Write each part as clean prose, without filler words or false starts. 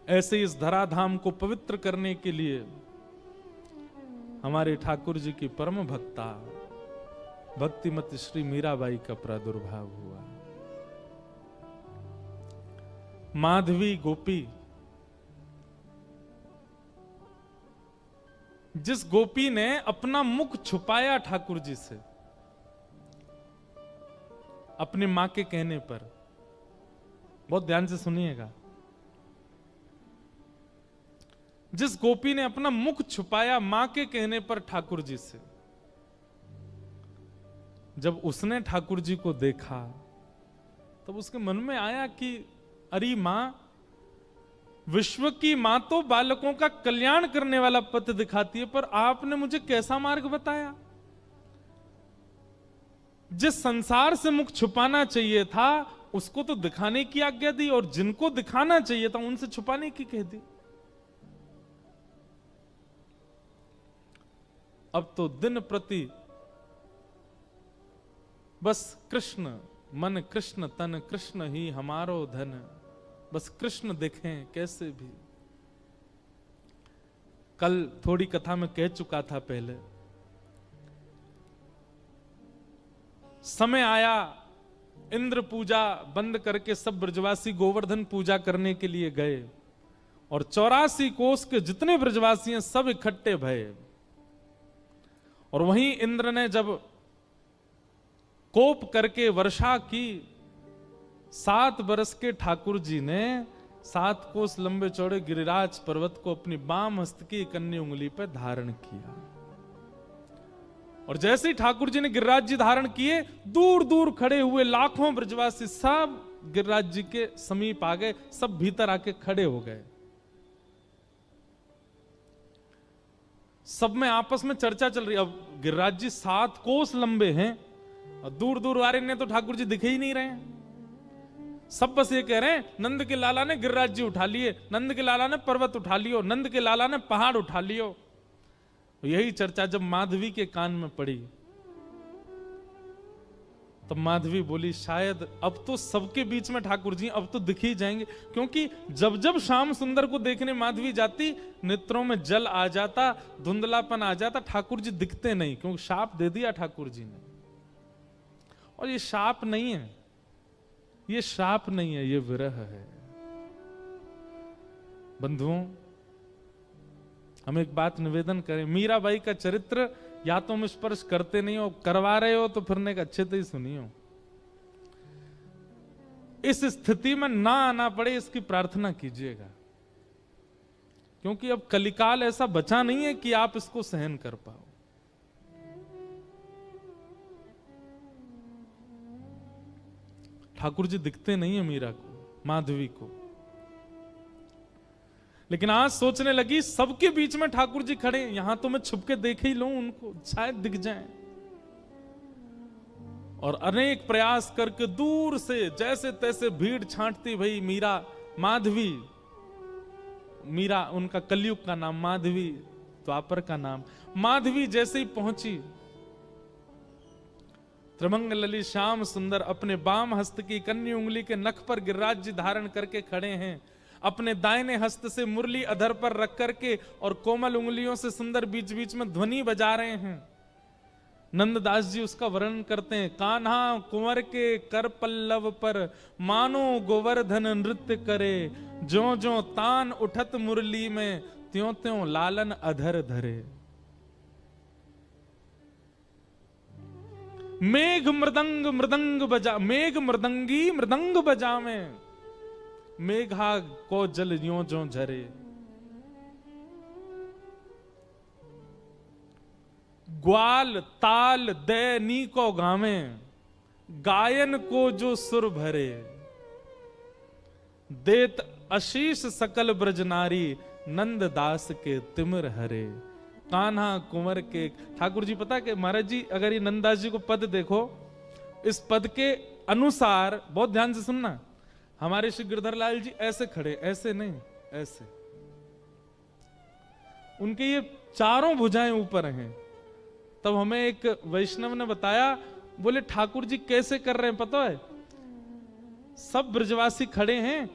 ऐसे इस धराधाम को पवित्र करने के लिए हमारे ठाकुर जी की परम भक्ता भक्तिमती श्री मीराबाई का प्रादुर्भाव हुआ। माधवी गोपी, जिस गोपी ने अपना मुख छुपाया ठाकुर जी से अपनी मां के कहने पर, बहुत ध्यान से सुनिएगा, जिस गोपी ने अपना मुख छुपाया मां के कहने पर ठाकुर जी से, जब उसने ठाकुर जी को देखा तब उसके मन में आया कि अरे मां, विश्व की मां तो बालकों का कल्याण करने वाला पथ दिखाती है, पर आपने मुझे कैसा मार्ग बताया? जिस संसार से मुख छुपाना चाहिए था उसको तो दिखाने की आज्ञा दी, और जिनको दिखाना चाहिए था उनसे छुपाने की कह दी। अब तो दिन प्रति बस कृष्ण मन, कृष्ण तन, कृष्ण ही हमारो धन, बस कृष्ण देखें कैसे भी। कल थोड़ी कथा में कह चुका था पहले, समय आया इंद्र पूजा बंद करके सब ब्रजवासी गोवर्धन पूजा करने के लिए गए, और 84 कोस के जितने ब्रजवासी हैं सब इकट्ठे भये। और वहीं इंद्र ने जब कोप करके वर्षा की, 7 बरस के ठाकुर जी ने 7 कोस लंबे चौड़े गिरिराज पर्वत को अपनी बाम हस्त की कन्नी उंगली पर धारण किया। और जैसे ही ठाकुर जी ने गिरिराज जी धारण किए, दूर दूर खड़े हुए लाखों ब्रजवासी सब गिरिराज जी के समीप आ गए, सब भीतर आके खड़े हो गए। सब में आपस में चर्चा चल रही। अब गिरिराज जी 7 कोस लंबे हैं और दूर दूर वाले ने तो ठाकुर जी दिखे ही नहीं रहे हैं। सब बस ये कह रहे हैं, नंद के लाला ने गिरिराज जी उठा लिए, नंद के लाला ने पर्वत उठा लियो, नंद के लाला ने पहाड़ उठा लियो। यही चर्चा जब माधवी के कान में पड़ी तब माधवी बोली, शायद अब तो सबके बीच में ठाकुर जी अब तो दिख ही जाएंगे। क्योंकि जब जब श्याम सुंदर को देखने माधवी जाती, नेत्रों में जल आ जाता, धुंधलापन आ जाता, ठाकुर जी दिखते नहीं, क्योंकि शाप दे दिया ठाकुर जी ने। और ये शाप नहीं है, ये शाप नहीं है, ये विरह है। बंधुओं, हम एक बात निवेदन करें, मीराबाई का चरित्र या तो हम स्पर्श करते नहीं हो, करवा रहे हो तो फिर एक अच्छे से ही सुनियो। इस स्थिति में ना आना पड़े इसकी प्रार्थना कीजिएगा, क्योंकि अब कलिकाल ऐसा बचा नहीं है कि आप इसको सहन कर पाओ। ठाकुर जी दिखते नहीं है मीरा को, माधवी को, लेकिन आज सोचने लगी सबके बीच में ठाकुर जी खड़े, यहां तो मैं छुप के देख ही लूं उनको, शायद दिख जाएं। और अनेक प्रयास करके दूर से जैसे तैसे भीड़ छांटती भई मीरा, माधवी, मीरा उनका कलयुग का नाम, माधवी द्वापर का नाम। माधवी जैसे ही पहुंची, त्रिमंगलली श्याम सुंदर अपने बाम हस्त की कन्नी उंगली के नख पर गिरिराज जी धारण करके खड़े हैं, अपने दाहिने हस्त से मुरली अधर पर रख करके और कोमल उंगलियों से सुंदर बीच बीच में ध्वनि बजा रहे हैं। नंददास जी उसका वर्णन करते हैं, कान्हा कुंवर के कर पल्लव पर मानो गोवर्धन नृत्य करे, ज्यों ज्यों तान उठत मुरली में त्यों त्यों लालन अधर धरे। मेघ मृदंग मृदंग बजा, मेघ मृदंगी मृदंग बजावे, मेघा को जल यों जो झरे। ग्वाल ताल दे नी को गावे, गायन को जो सुर भरे। देत आशीष सकल ब्रज नारी, नंद दास के तिमिर हरे। कान्हा कुंवर के, ठाकुर जी पता कि महाराज जी, अगर ये नंददास जी को पद देखो, इस पद के अनुसार, बहुत ध्यान से सुनना, हमारे श्री गिरधर लाल जी ऐसे खड़े, ऐसे नहीं, ऐसे, उनके ये चारों भुजाएं ऊपर हैं। तब हमें एक वैष्णव ने बताया, बोले ठाकुर जी कैसे कर रहे हैं पता है, सब ब्रजवासी खड़े हैं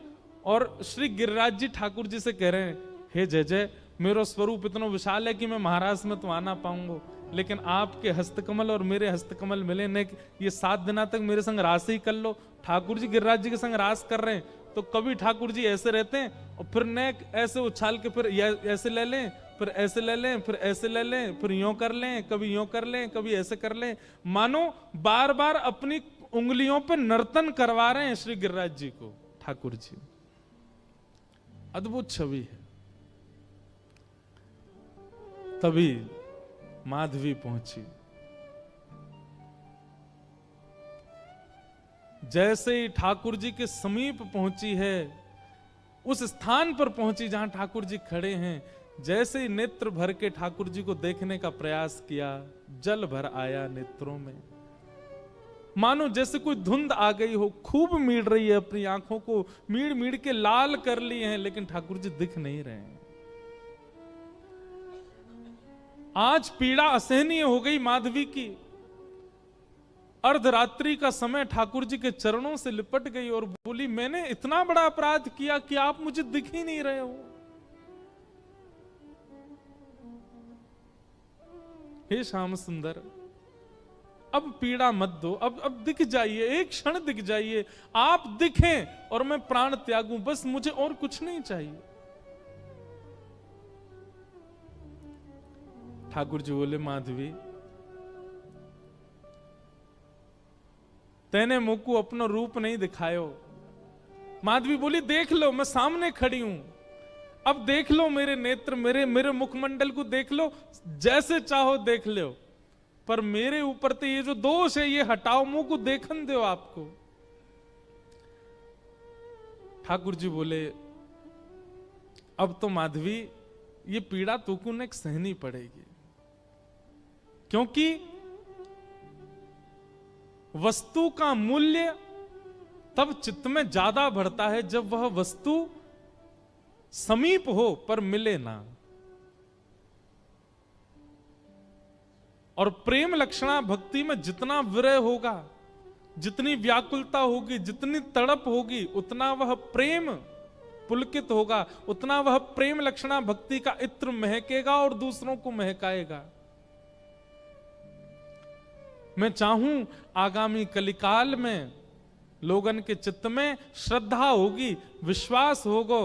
और श्री गिरिराज जी ठाकुर जी से कह रहे हैं, हे जय जय, मेरा स्वरूप इतना विशाल है कि मैं महाराष्ट्र में तो आ ना पाऊंगा, लेकिन आपके हस्तकमल और मेरे हस्तकमल मिले ने, ये 7 दिना तक मेरे संग रास ही कर लो। ठाकुर जी गिरिराज जी के संग रास कर रहे हैं, तो कभी ठाकुर जी ऐसे रहते हैं और फिर नेक ऐसे उछाल के फिर ऐसे ले लें, फिर ऐसे ले लें, फिर ऐसे ले लें, फिर यूं कर लें, कभी यूं कर लें, कभी ऐसे कर लें, मानो बार बार अपनी उंगलियों पे नर्तन करवा रहे हैं श्री गिरिराज जी को ठाकुर जी। अद्भुत छवि है। तभी माधवी पहुंची। जैसे ही ठाकुर जी के समीप पहुंची है, उस स्थान पर पहुंची जहां ठाकुर जी खड़े हैं, जैसे ही नेत्र भर के ठाकुर जी को देखने का प्रयास किया, जल भर आया नेत्रों में। मानो जैसे कोई धुंध आ गई हो, खूब मीड़ रही है अपनी आंखों को, मीड़ मीड़ के लाल कर लिए हैं, लेकिन ठाकुर जी दिख नहीं रहे हैं। आज पीड़ा असहनीय हो गई माधवी की। अर्धरात्रि का समय ठाकुर जी के चरणों से लिपट गई और बोली, मैंने इतना बड़ा अपराध किया कि आप मुझे दिख ही नहीं रहे हो। हे श्याम सुंदर, अब पीड़ा मत दो, अब दिख जाइए, एक क्षण दिख जाइए, आप दिखें और मैं प्राण त्यागूं, बस मुझे और कुछ नहीं चाहिए। ठाकुर जी बोले, माधवी तेने मुझको अपना रूप नहीं दिखायो। माधवी बोली, देख लो, मैं सामने खड़ी हूं, अब देख लो मेरे नेत्र, मेरे मुखमंडल को देख लो, जैसे चाहो देख लो, पर मेरे ऊपर तो ये जो दोष है ये हटाओ, मुंह को देखन दो आपको। ठाकुर जी बोले, अब तो माधवी ये पीड़ा तुमको ने सहनी पड़ेगी, क्योंकि वस्तु का मूल्य तब चित्त में ज्यादा बढ़ता है जब वह वस्तु समीप हो पर मिले ना। और प्रेम लक्षणा भक्ति में जितना विरह होगा, जितनी व्याकुलता होगी, जितनी तड़प होगी, उतना वह प्रेम पुलकित होगा, उतना वह प्रेम लक्षणा भक्ति का इत्र महकेगा और दूसरों को महकाएगा। मैं चाहूं आगामी कलिकाल में लोगन के चित्त में श्रद्धा होगी, विश्वास होगो,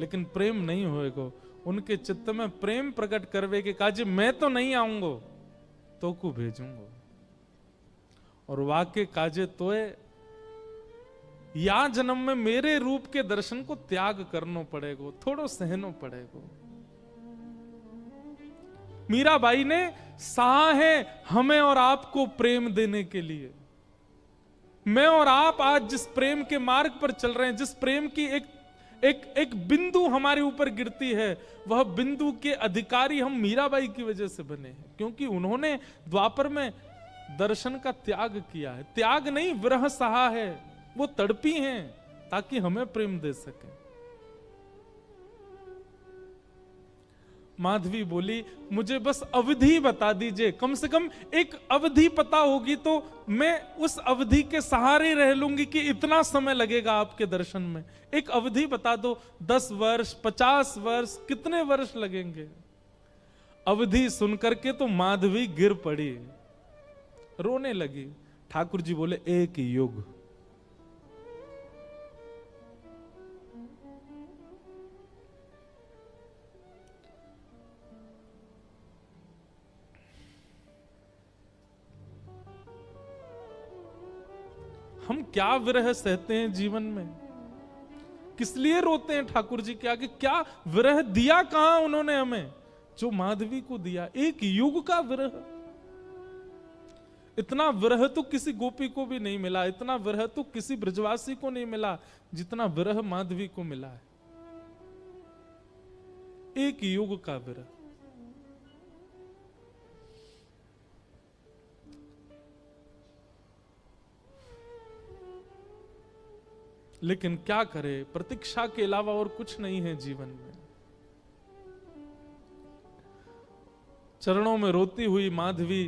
लेकिन प्रेम नहीं होएगो। उनके चित्त में प्रेम प्रकट करवे के काजे मैं तो नहीं आऊंगो, तो को भेजूंगो। और वाक्य काजे तोए या जन्म में मेरे रूप के दर्शन को त्याग करनो पड़ेगो, थोड़ो सहनो पड़ेगो। मीराबाई ने सहा है हमें और आपको प्रेम देने के लिए। मैं और आप आज जिस प्रेम के मार्ग पर चल रहे हैं, जिस प्रेम की एक बिंदु हमारे ऊपर गिरती है, वह बिंदु के अधिकारी हम मीराबाई की वजह से बने हैं, क्योंकि उन्होंने द्वापर में दर्शन का त्याग किया है। त्याग नहीं, विरह सहा है, वो तड़पी हैं ताकि हमें प्रेम दे सके। माधवी बोली, मुझे बस अवधि बता दीजिए, कम से कम एक अवधि पता होगी तो मैं उस अवधि के सहारे रह लूंगी कि इतना समय लगेगा आपके दर्शन में। एक अवधि बता दो, 10 वर्ष, 50 वर्ष, कितने वर्ष लगेंगे। अवधि सुनकर के तो माधवी गिर पड़ी, रोने लगी। ठाकुर जी बोले, 1 युग। हम क्या विरह सहते हैं जीवन में, किस लिए रोते हैं ठाकुर जी के आगे। क्या विरह दिया कहां उन्होंने हमें, जो माधवी को दिया। 1 युग का विरह। इतना विरह तो किसी गोपी को भी नहीं मिला, इतना विरह तो किसी ब्रजवासी को नहीं मिला जितना विरह माधवी को मिला है। 1 युग का विरह। लेकिन क्या करे, प्रतीक्षा के अलावा और कुछ नहीं है जीवन में। चरणों में रोती हुई माधवी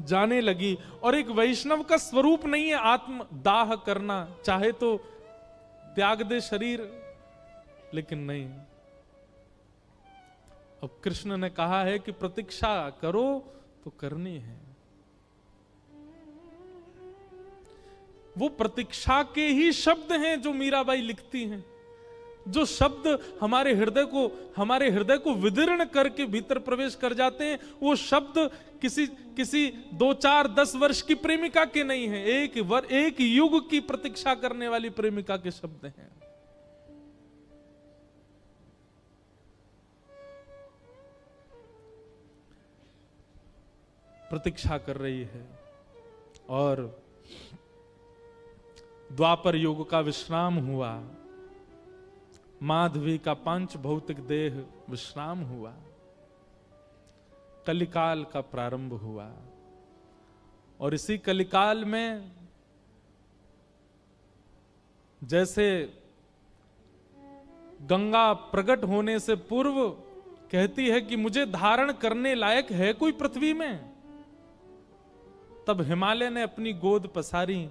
जाने लगी। और एक वैष्णव का स्वरूप नहीं है आत्म दाह करना, चाहे तो त्याग दे शरीर, लेकिन नहीं। अब कृष्ण ने कहा है कि प्रतीक्षा करो तो करनी है। वो प्रतीक्षा के ही शब्द हैं जो मीराबाई लिखती हैं, जो शब्द हमारे हृदय को विदीर्ण करके भीतर प्रवेश कर जाते हैं। वो शब्द किसी 2, 4, 10 वर्ष की प्रेमिका के नहीं है, एक युग की प्रतीक्षा करने वाली प्रेमिका के शब्द हैं। प्रतीक्षा कर रही है और द्वापर युग का विश्राम हुआ, माधवी का पांच भौतिक देह विश्राम हुआ, कलिकाल का प्रारंभ हुआ। और इसी कलिकाल में जैसे गंगा प्रकट होने से पूर्व कहती है कि मुझे धारण करने लायक है कोई पृथ्वी में, तब हिमालय ने अपनी गोद पसारी।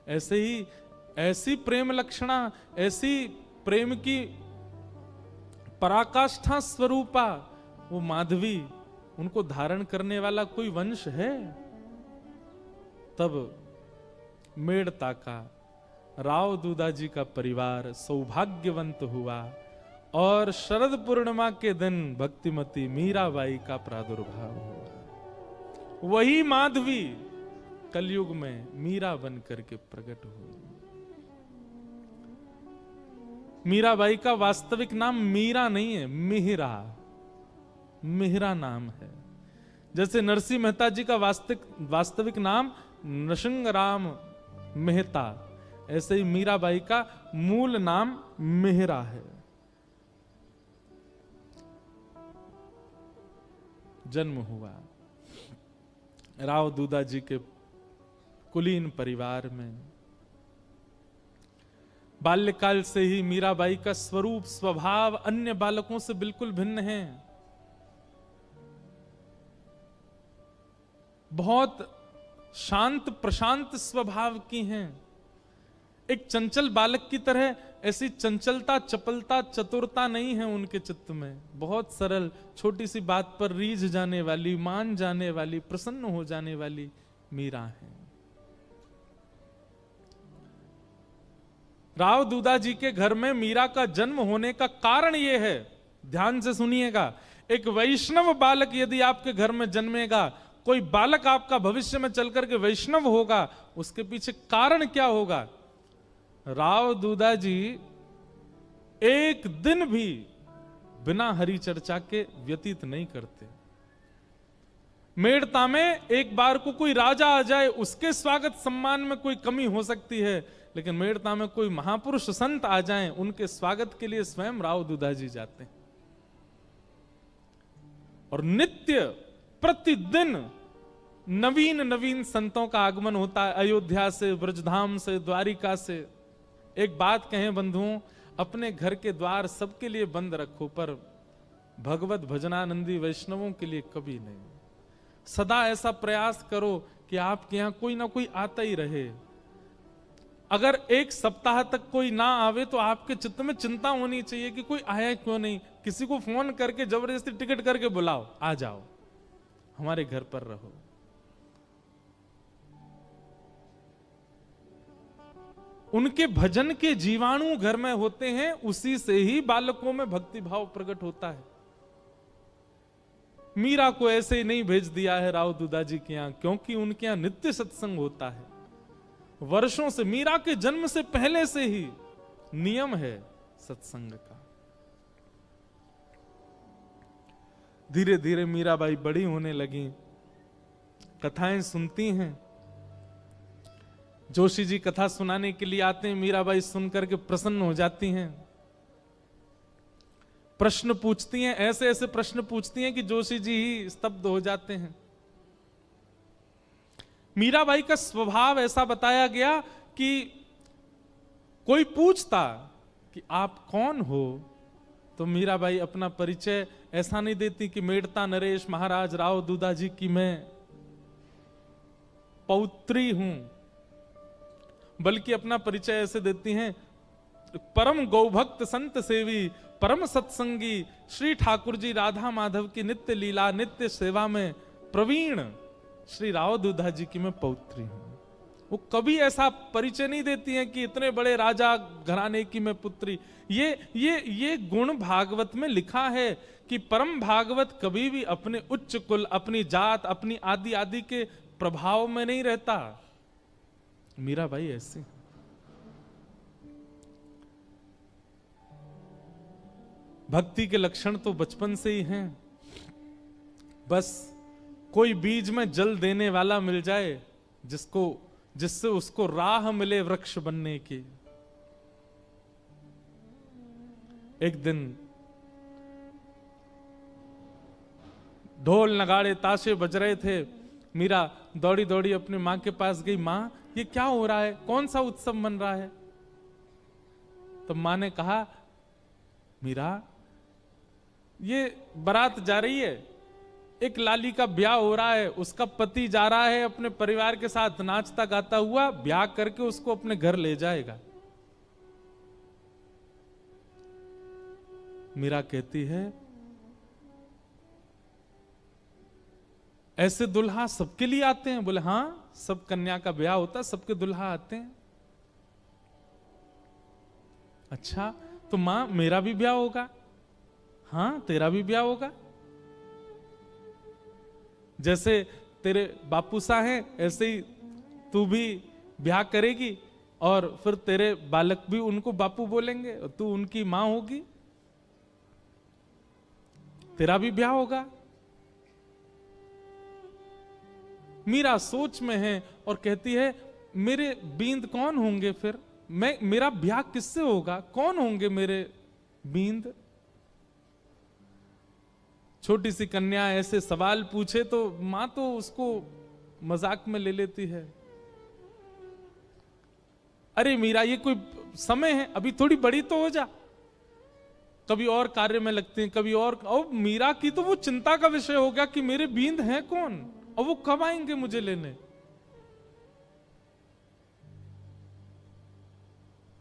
ऐसे ही ऐसी प्रेम लक्षणा, ऐसी प्रेम की पराकाष्ठा स्वरूपा वो माधवी, उनको धारण करने वाला कोई वंश है? तब मेड़ता का राव दूदाजी का परिवार सौभाग्यवंत हुआ और शरद पूर्णिमा के दिन भक्तिमती मीराबाई का प्रादुर्भाव हुआ। वही माधवी कलयुग में मीरा बन करके प्रकट हुई। मीराबाई का वास्तविक नाम मीरा नहीं है, मिहिरा नाम है। जैसे नरसिंह मेहता जी का वास्तविक नाम नृसिंहराम मेहता, ऐसे ही मीराबाई का मूल नाम मिहिरा है। जन्म हुआ राव दूदाजी के कुलीन परिवार में। बाल्यकाल से ही मीराबाई का स्वरूप स्वभाव अन्य बालकों से बिल्कुल भिन्न है। बहुत शांत प्रशांत स्वभाव की हैं। एक चंचल बालक की तरह ऐसी चंचलता, चपलता, चतुरता नहीं है उनके चित्त में। बहुत सरल, छोटी सी बात पर रीझ जाने वाली, मान जाने वाली, प्रसन्न हो जाने वाली मीरा है। राव दूदाजी के घर में मीरा का जन्म होने का कारण यह है, ध्यान से सुनिएगा। एक वैष्णव बालक यदि आपके घर में जन्मेगा, कोई बालक आपका भविष्य में चलकर के वैष्णव होगा, उसके पीछे कारण क्या होगा? राव दूदाजी एक दिन भी बिना हरि चर्चा के व्यतीत नहीं करते। मेड़ता में एक बार को कोई राजा आ जाए, उसके स्वागत सम्मान में कोई कमी हो सकती है, लेकिन मेड़ता में कोई महापुरुष संत आ जाएं, उनके स्वागत के लिए स्वयं राव दूदाजी जाते हैं। और नित्य प्रतिदिन नवीन संतों का आगमन होता है, अयोध्या से, ब्रजधाम से, द्वारिका से। एक बात कहें बंधुओं, अपने घर के द्वार सबके लिए बंद रखो, पर भगवत भजनानंदी वैष्णवों के लिए कभी नहीं। सदा ऐसा प्रयास करो कि आपके यहां कोई ना कोई आता ही रहे। अगर एक सप्ताह तक कोई ना आवे तो आपके चित्त में चिंता होनी चाहिए कि कोई आया क्यों नहीं। किसी को फोन करके जबरदस्ती टिकट करके बुलाओ, आ जाओ, हमारे घर पर रहो। उनके भजन के जीवाणु घर में होते हैं, उसी से ही बालकों में भक्ति भाव प्रकट होता है। मीरा को ऐसे ही नहीं भेज दिया है राव दूदाजी के यहां, क्योंकि उनके यहां नित्य सत्संग होता है। वर्षों से, मीरा के जन्म से पहले से ही नियम है सत्संग का। धीरे धीरे मीराबाई बड़ी होने लगी, कथाएं सुनती हैं। जोशी जी कथा सुनाने के लिए आते हैं, मीराबाई सुनकर के प्रसन्न हो जाती हैं। प्रश्न पूछती हैं, ऐसे ऐसे प्रश्न पूछती हैं कि जोशी जी ही स्तब्ध हो जाते हैं। मीराबाई का स्वभाव ऐसा बताया गया कि कोई पूछता कि आप कौन हो, तो मीराबाई अपना परिचय ऐसा नहीं देती कि मेड़ता नरेश महाराज राव दूदाजी की मैं पौत्री हूं, बल्कि अपना परिचय ऐसे देती हैं, परम गौभक्त संत सेवी परम सत्संगी श्री ठाकुर जी राधा माधव की नित्य लीला नित्य सेवा में प्रवीण श्री राव दुधा जी की मैं पौत्री हूं। वो कभी ऐसा परिचय नहीं देती हैं कि इतने बड़े राजा घराने की मैं पुत्री। ये गुण भागवत में लिखा है कि परम भागवत कभी भी अपने उच्च कुल, अपनी जात, अपनी आदि आदि के प्रभाव में नहीं रहता। मीराबाई ऐसी भक्ति के लक्षण तो बचपन से ही हैं। बस कोई बीज में जल देने वाला मिल जाए जिससे उसको राह मिले वृक्ष बनने की। एक दिन ढोल नगाड़े ताशे बज रहे थे। मीरा दौड़ी दौड़ी अपनी मां के पास गई। मां, ये क्या हो रहा है? कौन सा उत्सव मन रहा है? तो मां ने कहा, मीरा, ये बारात जा रही है, एक लाली का ब्याह हो रहा है, उसका पति जा रहा है अपने परिवार के साथ नाचता गाता हुआ, ब्याह करके उसको अपने घर ले जाएगा। मीरा कहती है, ऐसे दुल्हा सबके लिए आते हैं? बोले हां, सब कन्या का ब्याह होता है, सबके दुल्हा आते हैं। अच्छा, तो मां मेरा भी ब्याह होगा? हाँ, तेरा भी ब्याह होगा। जैसे तेरे बापू सा हैं ऐसे ही तू भी ब्याह करेगी और फिर तेरे बालक भी उनको बापू बोलेंगे और तू उनकी मां होगी, तेरा भी ब्याह होगा। मीरा सोच में है और कहती है, मेरे बींद कौन होंगे फिर? मेरा ब्याह किससे होगा? कौन होंगे मेरे बींद? छोटी सी कन्या ऐसे सवाल पूछे तो मां तो उसको मजाक में ले लेती है। अरे मीरा, ये कोई समय है, अभी थोड़ी बड़ी तो हो जा। कभी और कार्य में लगते हैं, कभी और मीरा की तो वो चिंता का विषय हो गया कि मेरे बींद हैं कौन और वो कब आएंगे मुझे लेने।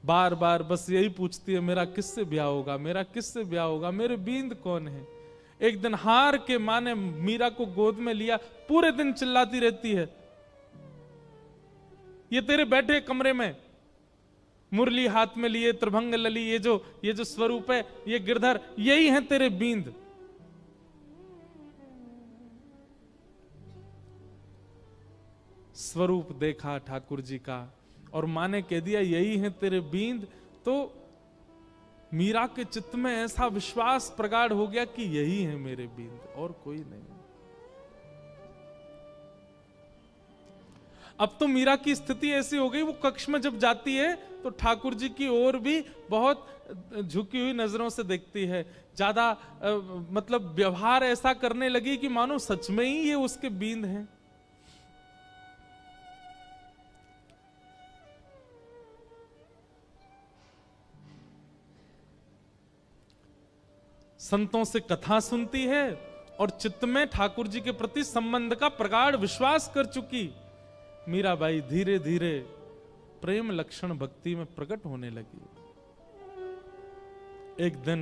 बार बार बस यही पूछती है, मेरा किससे ब्याह होगा, मेरा किससे ब्याह होगा, मेरे बींद कौन है। एक दिन हार के मां ने मीरा को गोद में लिया, पूरे दिन चिल्लाती रहती है, ये तेरे बैठे कमरे में मुरली हाथ में लिए त्रिभंग लली, ये जो स्वरूप है, ये गिरधर, यही है तेरे बींद। स्वरूप देखा ठाकुर जी का और मां ने कह दिया यही है तेरे बींद, तो मीरा के चित्त में ऐसा विश्वास प्रगाढ़ हो गया कि यही है मेरे बींद और कोई नहीं। अब तो मीरा की स्थिति ऐसी हो गई, वो कक्ष में जब जाती है तो ठाकुर जी की ओर भी बहुत झुकी हुई नजरों से देखती है। ज्यादा मतलब व्यवहार ऐसा करने लगी कि मानो सच में ही ये उसके बींद हैं। संतों से कथा सुनती है और चित्त में ठाकुर जी के प्रति संबंध का प्रगाढ़ विश्वास कर चुकी मीराबाई धीरे धीरे प्रेम लक्षण भक्ति में प्रकट होने लगी। एक दिन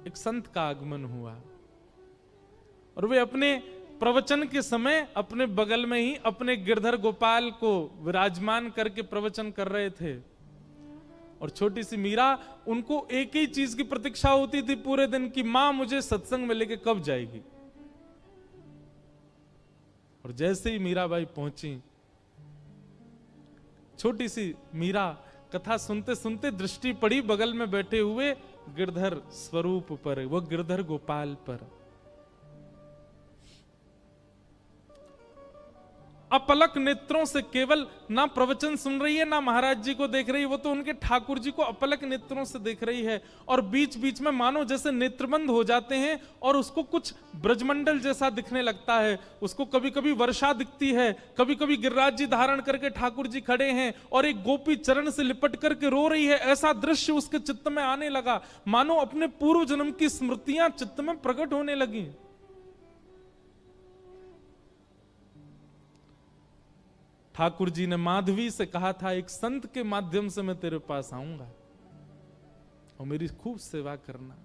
एक संत का आगमन हुआ और वे अपने प्रवचन के समय अपने बगल में ही अपने गिरधर गोपाल को विराजमान करके प्रवचन कर रहे थे। और छोटी सी मीरा, उनको एक ही चीज की प्रतीक्षा होती थी पूरे दिन की, मां मुझे सत्संग में लेके कब जाएगी। और जैसे ही मीराबाई पहुंची, छोटी सी मीरा कथा सुनते सुनते दृष्टि पड़ी बगल में बैठे हुए गिरधर स्वरूप पर, वो गिरधर गोपाल पर। अपलक नेत्रों से केवल ना प्रवचन सुन रही है ना महाराज जी को देख रही है, वो तो उनके ठाकुर जी को अपलक नेत्रों से देख रही है। और बीच बीच में मानो जैसे नेत्रबंद हो जाते हैं और उसको कुछ ब्रजमंडल जैसा दिखने लगता है। उसको कभी कभी वर्षा दिखती है, कभी कभी गिरिराज जी धारण करके ठाकुर जी खड़े हैं और एक गोपी चरण से लिपट करके रो रही है। ऐसा दृश्य उसके चित्त में आने लगा, मानो अपने पूर्व जन्म की स्मृतियां चित्त में प्रकट होने लगी। ठाकुर जी ने माधवी से कहा था, एक संत के माध्यम से मैं तेरे पास आऊंगा। और मेरी खूब सेवा करना।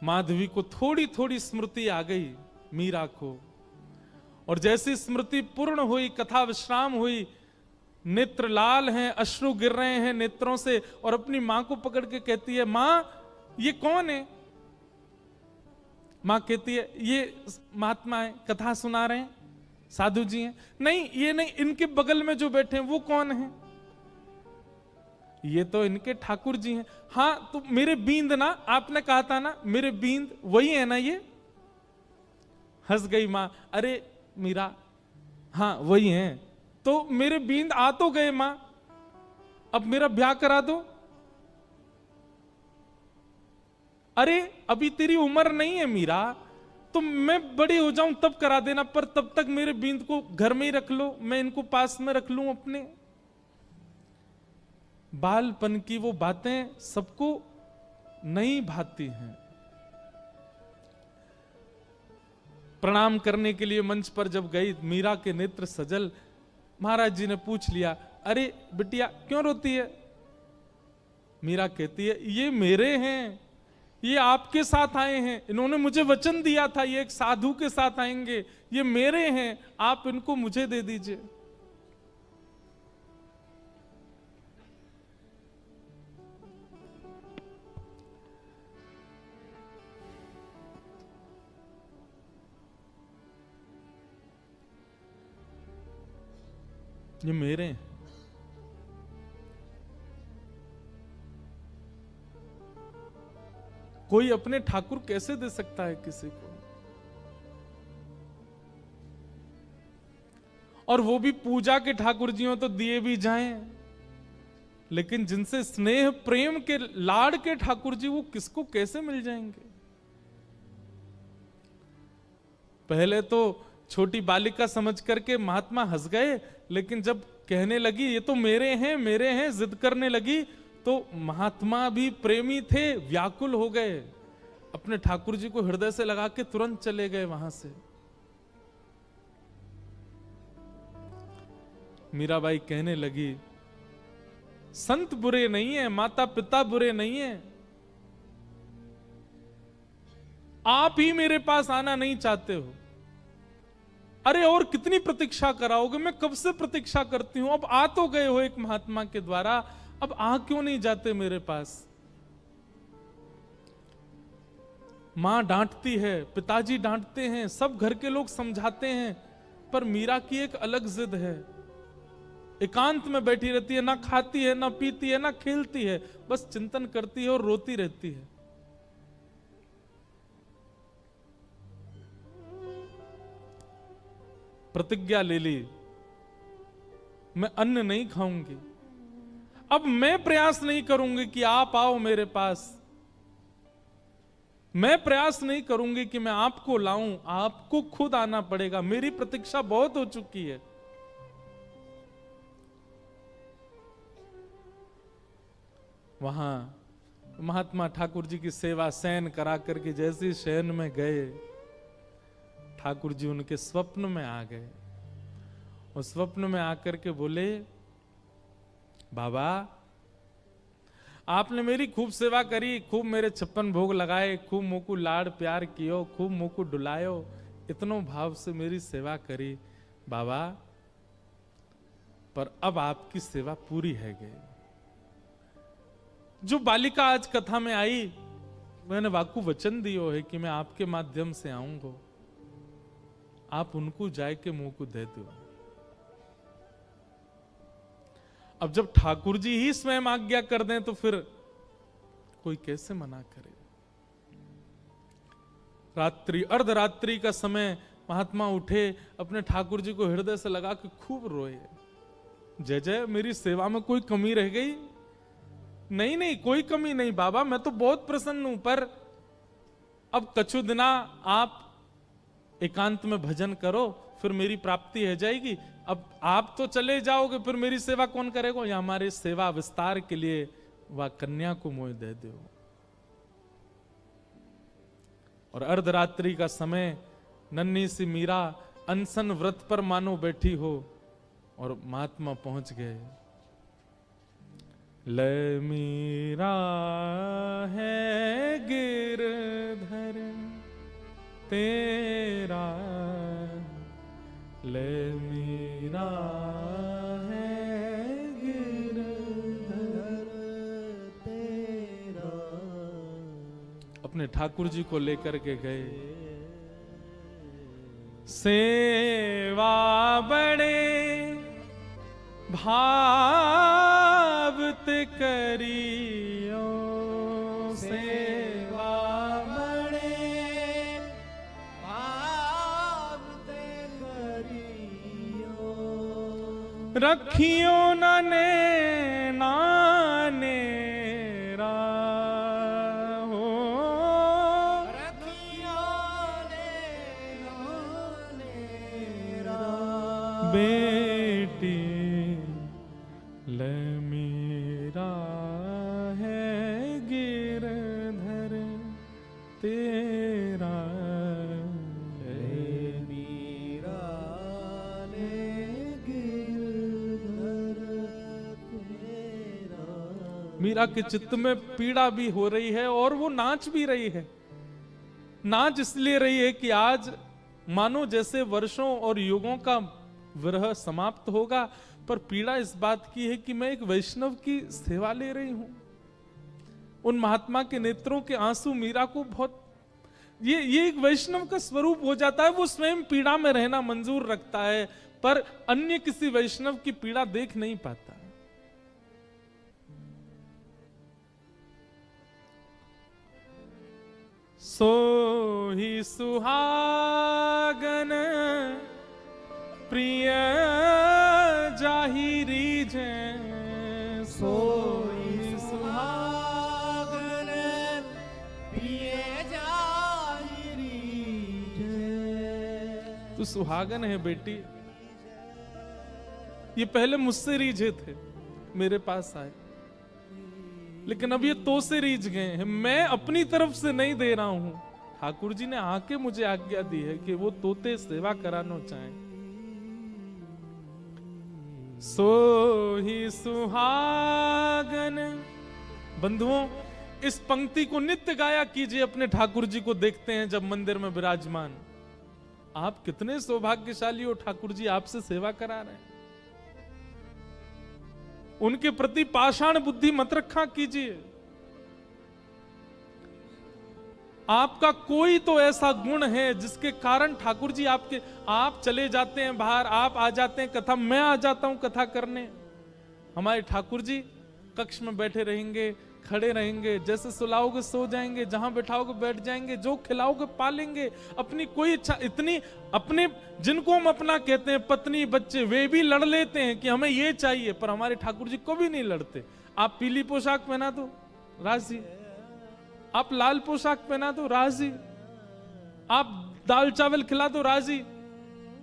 माधवी को थोड़ी थोड़ी स्मृति आ गई मीरा को, और जैसी स्मृति पूर्ण हुई, कथा विश्राम हुई, नेत्र लाल हैं, अश्रु गिर रहे हैं नेत्रों से, और अपनी मां को पकड़ के कहती है, मां ये कौन है? मां कहती है, ये महात्मा है, कथा सुना रहे हैं, साधु जी हैं। नहीं, ये नहीं, इनके बगल में जो बैठे हैं वो कौन है? ये तो इनके ठाकुर जी हैं। हाँ, तो मेरे बींद ना, आपने कहा था ना मेरे बींद, वही है ना ये? हंस गई मां, अरे मीरा, हाँ वही हैं। तो मेरे बींद आ तो गए मां, अब मेरा ब्याह करा दो। अरे अभी तेरी उम्र नहीं है मीरा, तो मैं बड़ी हो जाऊं तब करा देना, पर तब तक मेरे बींद को घर में ही रख लो, मैं इनको पास में रख लूं अपने। बालपन की वो बातें सबको नहीं भाती हैं। प्रणाम करने के लिए मंच पर जब गई, मीरा के नेत्र सजल। महाराज जी ने पूछ लिया, अरे बिटिया क्यों रोती है? मीरा कहती है, ये मेरे हैं, ये आपके साथ आए हैं, इन्होंने मुझे वचन दिया था ये एक साधु के साथ आएंगे, ये मेरे हैं, आप इनको मुझे दे दीजिए। ये मेरे हैं। कोई अपने ठाकुर कैसे दे सकता है किसी को? और वो भी पूजा के ठाकुर जी हो तो दिए भी जाएं, लेकिन जिनसे स्नेह प्रेम के लाड़ के ठाकुर जी, वो किसको कैसे मिल जाएंगे? पहले तो छोटी बालिका समझ करके महात्मा हंस गए, लेकिन जब कहने लगी ये तो मेरे हैं, जिद करने लगी, तो महात्मा भी प्रेमी थे, व्याकुल हो गए, अपने ठाकुर जी को हृदय से लगा के तुरंत चले गए वहां से। मीराबाई कहने लगी, संत बुरे नहीं है, माता पिता बुरे नहीं है, आप ही मेरे पास आना नहीं चाहते हो। अरे और कितनी प्रतीक्षा कराओगे? मैं कब से प्रतीक्षा करती हूं, अब आ तो गए हो एक महात्मा के द्वारा, अब आ क्यों नहीं जाते मेरे पास? मां डांटती है, पिताजी डांटते हैं, सब घर के लोग समझाते हैं, पर मीरा की एक अलग जिद है। एकांत में बैठी रहती है, ना खाती है, ना पीती है, ना खेलती है, बस चिंतन करती है और रोती रहती है। प्रतिज्ञा ले ली, मैं अन्न नहीं खाऊंगी, अब मैं प्रयास नहीं करूंगी कि आप आओ मेरे पास, मैं प्रयास नहीं करूंगी कि मैं आपको लाऊं, आपको खुद आना पड़ेगा, मेरी प्रतीक्षा बहुत हो चुकी है। वहां महात्मा ठाकुर जी की सेवा शयन करा करके जैसे शयन में गए, ठाकुर जी उनके स्वप्न में आ गए, और स्वप्न में आकर के बोले, बाबा आपने मेरी खूब सेवा करी, खूब मेरे 56 भोग लगाए, खूब मोकू लाड़ प्यार कियो, खूब मोकू डुलायो, इतनो भाव से मेरी सेवा करी बाबा, पर अब आपकी सेवा पूरी है गई। जो बालिका आज कथा में आई, मैंने वाकू वचन दियो है कि मैं आपके माध्यम से आऊंगा, आप उनको जाए के मुंह को दे दो। अब जब ठाकुर जी ही स्वयं आज्ञा कर दें तो फिर कोई कैसे मना करे? रात्रि, अर्धरात्रि का समय महात्मा उठे, अपने ठाकुर जी को हृदय से लगा के खूब रोए, जय जय मेरी सेवा में कोई कमी रह गई? नहीं नहीं, कोई कमी नहीं बाबा, मैं तो बहुत प्रसन्न हूं, पर अब कछु दिना आप एकांत में भजन करो, फिर मेरी प्राप्ति हो जाएगी। अब आप तो चले जाओगे, फिर मेरी सेवा कौन करेगा? या हमारे सेवा विस्तार के लिए वह कन्या को मोह दे दो। और अर्धरात्रि का समय, नन्ही सी मीरा अनशन व्रत पर मानो बैठी हो, और महात्मा पहुंच गए। ले मीरा है गिरधर तेरा, ले मीरा है गिरधर तेरा। अपने ठाकुर जी को लेकर के गए। सेवा बड़े भावत करियो, सेवा बड़े भावत करियो, रखियो नाने नानेरा हो, रखियो ने नानेरा। बेटी ले मीरा है गिरधर तेरा, ले मीरा ले गिरधर तेरा। मीरा के चित्त में पीड़ा भी हो रही है और वो नाच भी रही है। नाच इसलिए रही है कि आज मानो जैसे वर्षों और युगों का विरह समाप्त होगा, पर पीड़ा इस बात की है कि मैं एक वैष्णव की सेवा ले रही हूं। उन महात्मा के नेत्रों के आंसू मीरा को बहुत, ये एक वैष्णव का स्वरूप हो जाता है। वो स्वयं पीड़ा में रहना मंजूर रखता है, पर अन्य किसी वैष्णव की पीड़ा देख नहीं पाता। सो ही सुहागन प्रिय जाहिरी जे, सोई सुहागन प्रिय जाहिरी जे। तू सुहागन है बेटी। ये पहले मुझसे रीझे थे, मेरे पास आए, लेकिन अब ये तो से रीझ गए हैं। मैं अपनी तरफ से नहीं दे रहा हूं, ठाकुर जी ने आके मुझे आज्ञा दी है कि वो तोते सेवा कराना चाहें। सो ही सुहागन। बंधुओं, इस पंक्ति को नित्य गाया कीजिए। अपने ठाकुर जी को देखते हैं जब मंदिर में विराजमान, आप कितने सौभाग्यशाली हो, ठाकुर जी आपसे सेवा करा रहे हैं। उनके प्रति पाषाण बुद्धि मत रखा कीजिए। आपका कोई तो ऐसा गुण है जिसके कारण ठाकुर जी आप चले जाते हैं बाहर, आप आ जाते हैं कथा, मैं आ जाता हूं कथा करने। हमारे ठाकुर जी कक्ष में बैठे रहेंगे, खड़े रहेंगे, जैसे सुलाओगे सो जाएंगे, जहां बैठाओगे बैठ जाएंगे, जो खिलाओगे पालेंगे। अपनी कोई इच्छा इतनी, अपने जिनको हम अपना कहते हैं पत्नी बच्चे, वे भी लड़ लेते हैं कि हमें ये चाहिए, पर हमारे ठाकुर जी को भी नहीं लड़ते। आप पीली पोशाक पहना दो राजी, आप लाल पोशाक पहना दो राजी, आप दाल चावल खिला दो राजी,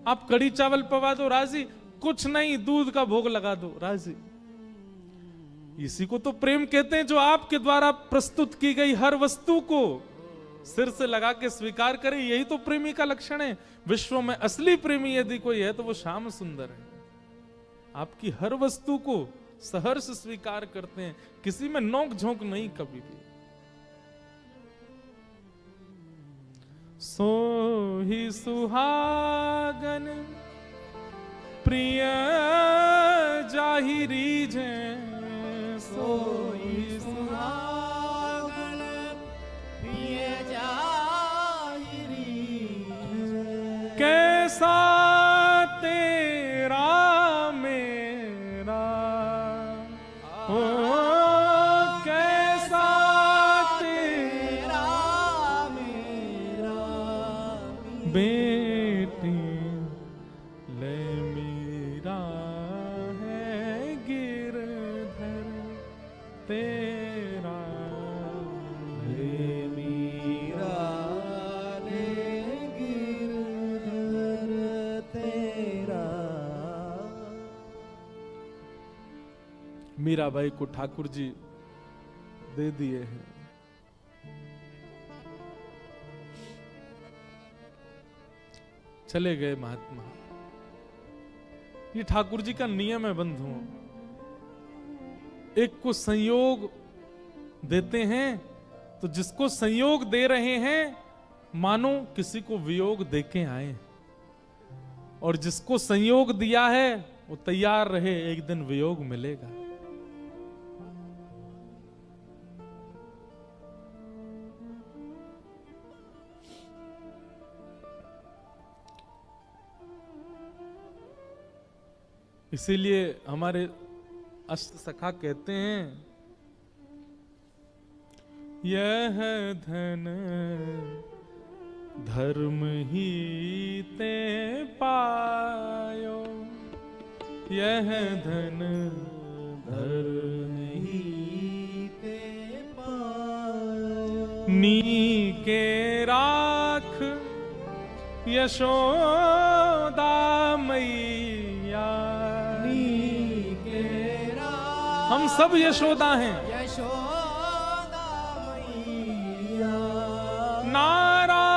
आप कड़ी चावल पवा दो राजी, कुछ नहीं दूध का भोग लगा दो राजी। इसी को तो प्रेम कहते हैं, जो आपके द्वारा प्रस्तुत की गई हर वस्तु को सिर से लगा के स्वीकार करे। यही तो प्रेमी का लक्षण है। विश्व में असली प्रेमी यदि कोई है तो वो श्याम सुंदर है। आपकी हर वस्तु को सहर्ष स्वीकार करते हैं, किसी में नोक झोंक नहीं कभी भी। सो ही सुहागन प्रिय जाहिरी जे, सोई सुहागन प्रिय जाहिरी जे। कैसा तेरा मेरा हो, कैसा तेरा मेरा। बेटी ले मीरा है गिरधर तेरा, ले मीरा ले गिरधर तेरा। मीराबाई को ठाकुर जी दे दिए हैं। चले गए महात्मा। ये ठाकुर जी का नियम है बंधुओं। एक को संयोग देते हैं तो जिसको संयोग दे रहे हैं मानो किसी को वियोग देके आए, और जिसको संयोग दिया है वो तैयार रहे, एक दिन वियोग मिलेगा। इसीलिए हमारे अष्ट सखा कहते हैं, यह धन धर्म ही ते पायो, यह धन धर्म ही ते पायो, नी के राख यशोदा मैया, हम सब यशोदा हैं, यशोदा मैया, नारायण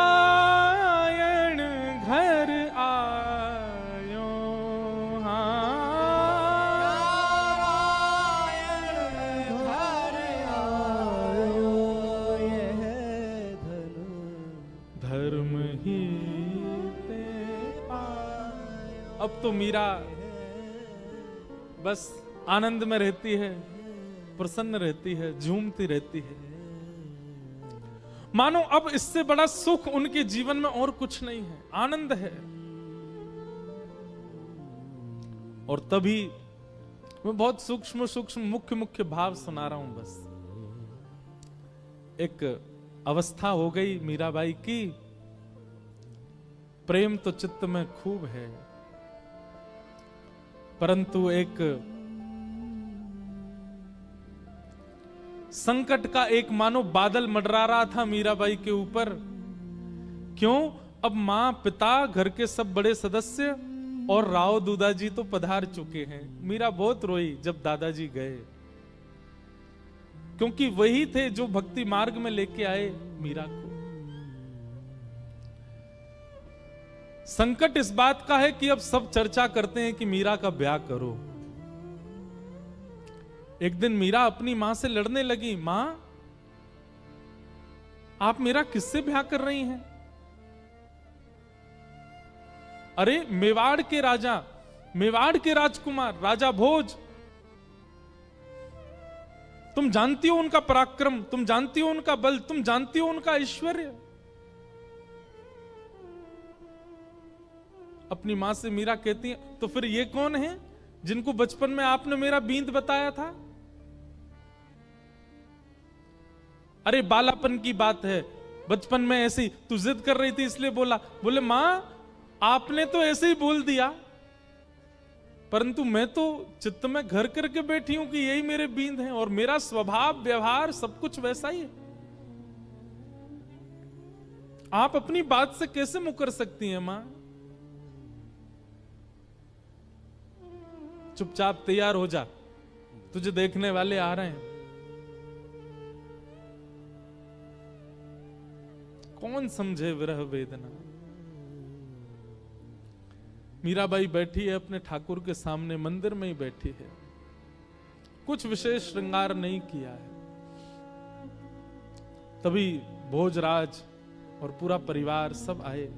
घर आयो, नारायण घर आयो, यह धन धर्म ही ते पायो। अब तो मीरा बस आनंद में रहती है, प्रसन्न रहती है, झूमती रहती है, मानो अब इससे बड़ा सुख उनके जीवन में और कुछ नहीं है, आनंद है। और तभी मैं बहुत सूक्ष्म सूक्ष्म मुख्य मुख्य भाव सुना रहा हूं। बस एक अवस्था हो गई मीराबाई की, प्रेम तो चित्त में खूब है, परंतु एक संकट का एक मानो बादल मंडरा रहा था मीराबाई के ऊपर। क्यों? अब मां, पिता, घर के सब बड़े सदस्य और राव दूदाजी तो पधार चुके हैं। मीरा बहुत रोई जब दादाजी गए, क्योंकि वही थे जो भक्ति मार्ग में लेके आए मीरा को। संकट इस बात का है कि अब सब चर्चा करते हैं कि मीरा का ब्याह करो। एक दिन मीरा अपनी मां से लड़ने लगी, मां आप मेरा किससे ब्याह कर रही हैं? अरे मेवाड़ के राजा, मेवाड़ के राजकुमार राजा भोज, तुम जानती हो उनका पराक्रम, तुम जानती हो उनका बल, तुम जानती हो उनका ऐश्वर्य। अपनी मां से मीरा कहती है, तो फिर ये कौन है जिनको बचपन में आपने मेरा बींद बताया था? अरे बालापन की बात है, बचपन में ऐसी तू जिद कर रही थी इसलिए बोला। बोले मां आपने तो ऐसे ही बोल दिया, परंतु मैं तो चित्त में घर करके बैठी हूं कि यही मेरे बींद हैं और मेरा स्वभाव व्यवहार सब कुछ वैसा ही है। आप अपनी बात से कैसे मुकर सकती हैं मां? चुपचाप तैयार हो जा, तुझे देखने वाले आ रहे हैं। कौन समझे विरह वेदना। मीराबाई बैठी है अपने ठाकुर के सामने, मंदिर में ही बैठी है, कुछ विशेष श्रृंगार नहीं किया है। तभी भोजराज और पूरा परिवार सब आए।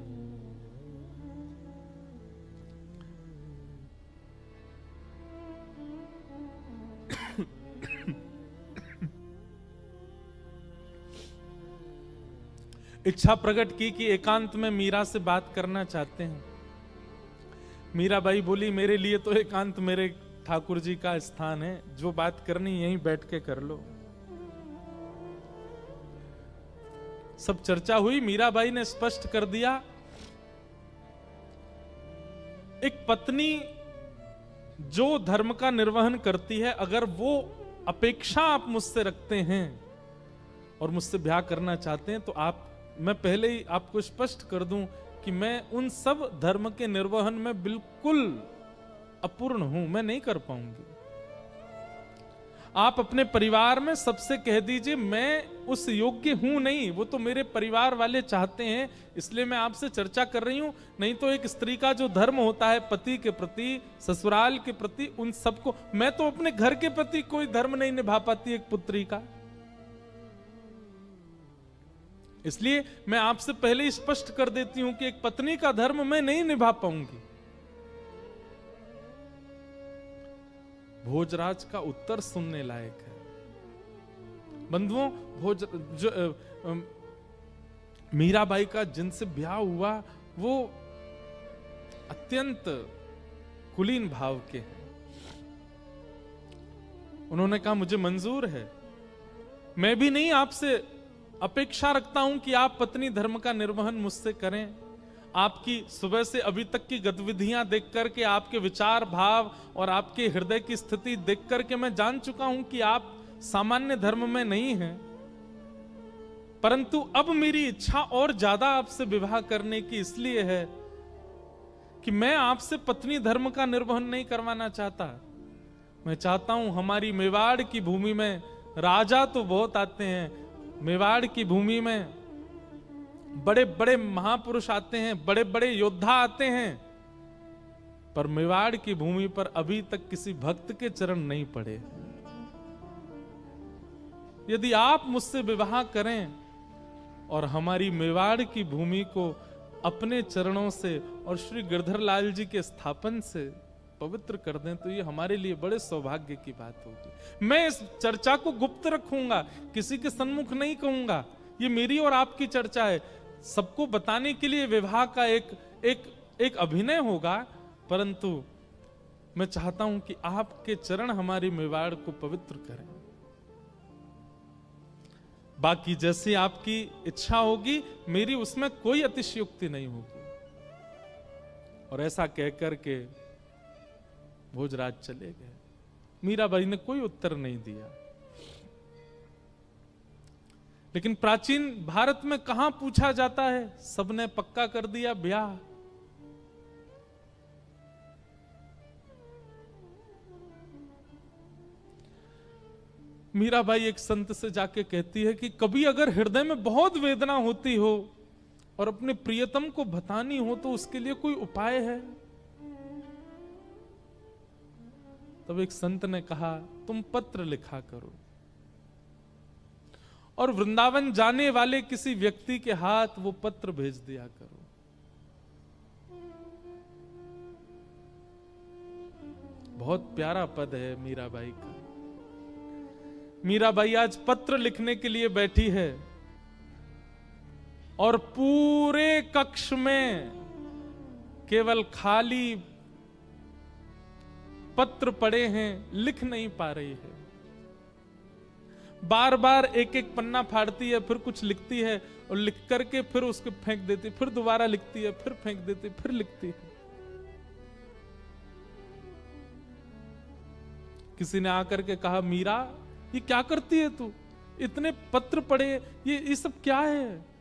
इच्छा प्रकट की कि एकांत में मीरा से बात करना चाहते हैं। मीराबाई बोली, मेरे लिए तो एकांत मेरे ठाकुर जी का स्थान है, जो बात करनी यहीं बैठ के कर लो। सब चर्चा हुई, मीराबाई ने स्पष्ट कर दिया, एक पत्नी जो धर्म का निर्वहन करती है, अगर वो अपेक्षा आप मुझसे रखते हैं और मुझसे ब्याह करना चाहते हैं, तो मैं पहले ही आपको स्पष्ट कर दूं कि मैं उन सब धर्म के निर्वहन में बिल्कुल अपूर्ण हूं, मैं नहीं कर पाऊंगी। आप अपने परिवार में सबसे कह दीजिए मैं उस योग्य हूं नहीं, वो तो मेरे परिवार वाले चाहते हैं, इसलिए मैं आपसे चर्चा कर रही हूं। नहीं तो एक स्त्री का जो धर्म होता है पति के प्रति, ससुराल के प्रति, उन सबको, मैं तो अपने घर के प्रति कोई धर्म नहीं निभा पाती एक पुत्री का। इसलिए मैं आपसे पहले ही स्पष्ट कर देती हूं कि एक पत्नी का धर्म मैं नहीं निभा पाऊंगी। भोजराज का उत्तर सुनने लायक है। बंधुओं, मीराबाई का जिनसे ब्याह हुआ वो अत्यंत कुलीन भाव के हैं। उन्होंने कहा मुझे मंजूर है, मैं भी नहीं आपसे अपेक्षा रखता हूं कि आप पत्नी धर्म का निर्वहन मुझसे करें। आपकी सुबह से अभी तक की गतिविधियां देख करके, आपके विचार भाव और आपके हृदय की स्थिति देख करके मैं जान चुका हूं कि आप सामान्य धर्म में नहीं हैं। परंतु अब मेरी इच्छा और ज्यादा आपसे विवाह करने की इसलिए है कि मैं आपसे पत्नी धर्म का निर्वहन नहीं करवाना चाहता। मैं चाहता हूं हमारी मेवाड़ की भूमि में राजा तो बहुत आते हैं, मेवाड़ की भूमि में बड़े बड़े महापुरुष आते हैं, बड़े बड़े योद्धा आते हैं, पर मेवाड़ की भूमि पर अभी तक किसी भक्त के चरण नहीं पड़े। यदि आप मुझसे विवाह करें और हमारी मेवाड़ की भूमि को अपने चरणों से और श्री गिरधरलाल जी के स्थापन से पवित्र कर दें, तो ये हमारे लिए बड़े सौभाग्य की बात होगी। मैं इस चर्चा को गुप्त रखूंगा, किसी के सन्मुख नहीं कहूंगा। ये मेरी और आपकी चर्चा है, सबको बताने के लिए विवाह का एक अभिनय होगा, परंतु मैं चाहता हूं कि आपके चरण हमारी मेवाड़ को पवित्र करें। बाकी जैसी आपकी इच्छा होगी, मेरी उसमें कोई अतिशयोक्ति नहीं होगी। और ऐसा कहकर के भोजराज चले गए। मीराबाई ने कोई उत्तर नहीं दिया। लेकिन प्राचीन भारत में कहां पूछा जाता है, सबने पक्का कर दिया ब्याह। मीराबाई एक संत से जाके कहती है कि कभी अगर हृदय में बहुत वेदना होती हो और अपने प्रियतम को बतानी हो तो उसके लिए कोई उपाय है? तब एक संत ने कहा तुम पत्र लिखा करो और वृंदावन जाने वाले किसी व्यक्ति के हाथ वो पत्र भेज दिया करो। बहुत प्यारा पद है मीराबाई का। मीराबाई आज पत्र लिखने के लिए बैठी है और पूरे कक्ष में केवल खाली पत्र पड़े हैं, लिख नहीं पा रही है। बार बार एक एक पन्ना फाड़ती है, फिर कुछ लिखती है और लिख करके फिर उसको फेंक देती, फिर दोबारा लिखती है, फिर फेंक देती, फिर लिखती है। किसी ने आकर के कहा मीरा ये क्या करती है तू, इतने पत्र पड़े, ये सब क्या है?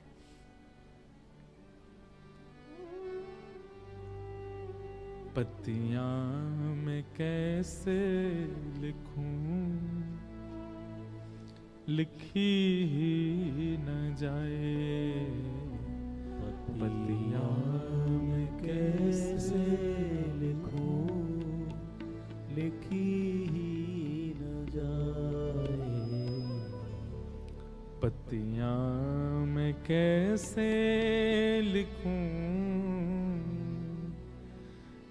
पत्तियां मैं कैसे लिखूं, लिखी ही न जाए। पत्तियां मैं कैसे लिखूं, लिखी ही न जाए। पत्तियां मैं कैसे लिखूं,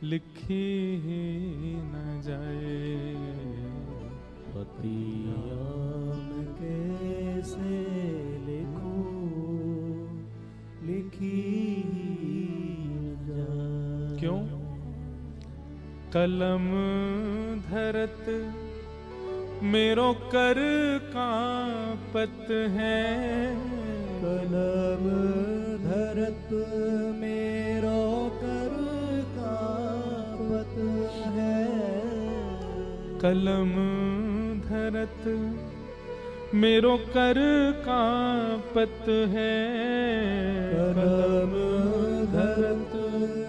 लिखी ही न जाए। पत्तियां मैं कैसे लिखूं, लिखी ही न जाए। क्यों? कलम धरत मेरो कर कांपत है। कलम धरत मेरो कर कांपत है। कलम धरत मेरो कर कांपत है। कलम धरत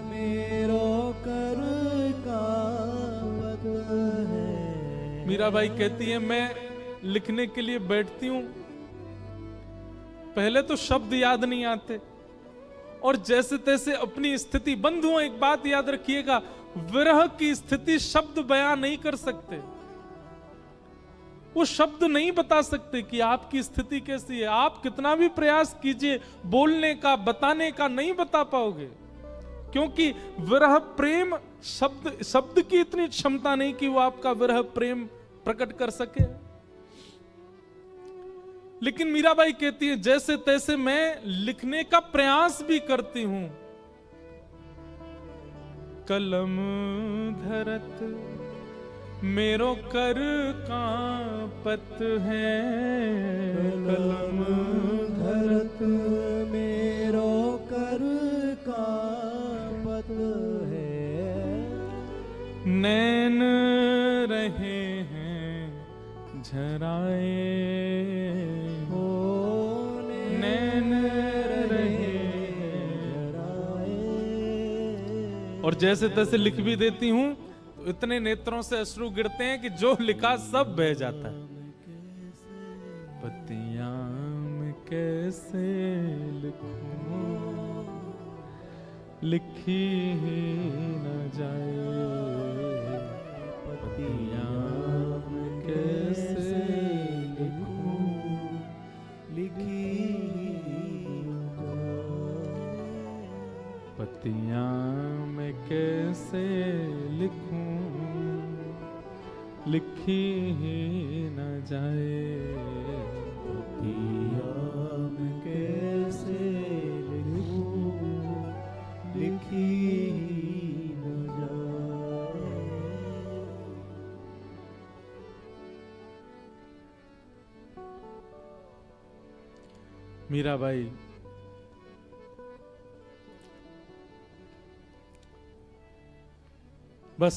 मेरो कर कांपत है। मीराबाई कहती है, मैं लिखने के लिए बैठती हूं, पहले तो शब्द याद नहीं आते और जैसे तैसे अपनी स्थिति। बंधुओं, एक बात याद रखिएगा, विरह की स्थिति शब्द बयां नहीं कर सकते। वो शब्द नहीं बता सकते कि आपकी स्थिति कैसी है। आप कितना भी प्रयास कीजिए बोलने का, बताने का, नहीं बता पाओगे, क्योंकि विरह प्रेम शब्द की इतनी क्षमता नहीं कि वो आपका विरह प्रेम प्रकट कर सके। लेकिन मीराबाई कहती है, जैसे तैसे मैं लिखने का प्रयास भी करती हूं। कलम धरत मेरो कर कांपत है, कलम धरत मेरो कर कांपत है। नैन रहे हैं झराए, हो नैन रहे झराए। और जैसे तैसे लिख भी देती हूं तो इतने नेत्रों से अश्रु गिरते हैं कि जो लिखा सब बह जाता है। पतियां में कैसे लिखूं, लिखी ही न जाए। पतियां में कैसे लिखूं, लिखी न जाए। पतियां में कैसे लिखूं, लिखी ही न जाए। पतियां में कैसे लिखूं, लिखी न जाए। मीराबाई बस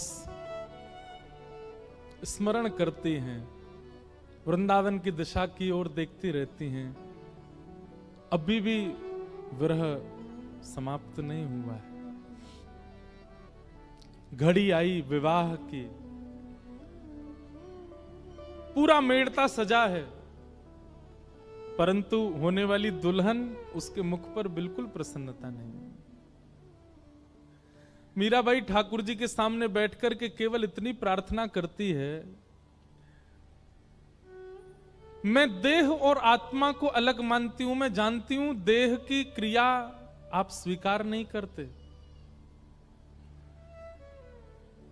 स्मरण करती हैं, वृंदावन की दिशा की ओर देखती रहती हैं। अभी भी विरह समाप्त नहीं हुआ है। घड़ी आई विवाह की, पूरा मेड़ता सजा है, परंतु होने वाली दुल्हन, उसके मुख पर बिल्कुल प्रसन्नता नहीं। मीराबाई ठाकुर जी के सामने बैठकर के केवल इतनी प्रार्थना करती है, मैं देह और आत्मा को अलग मानती हूं। मैं जानती हूं देह की क्रिया आप स्वीकार नहीं करते।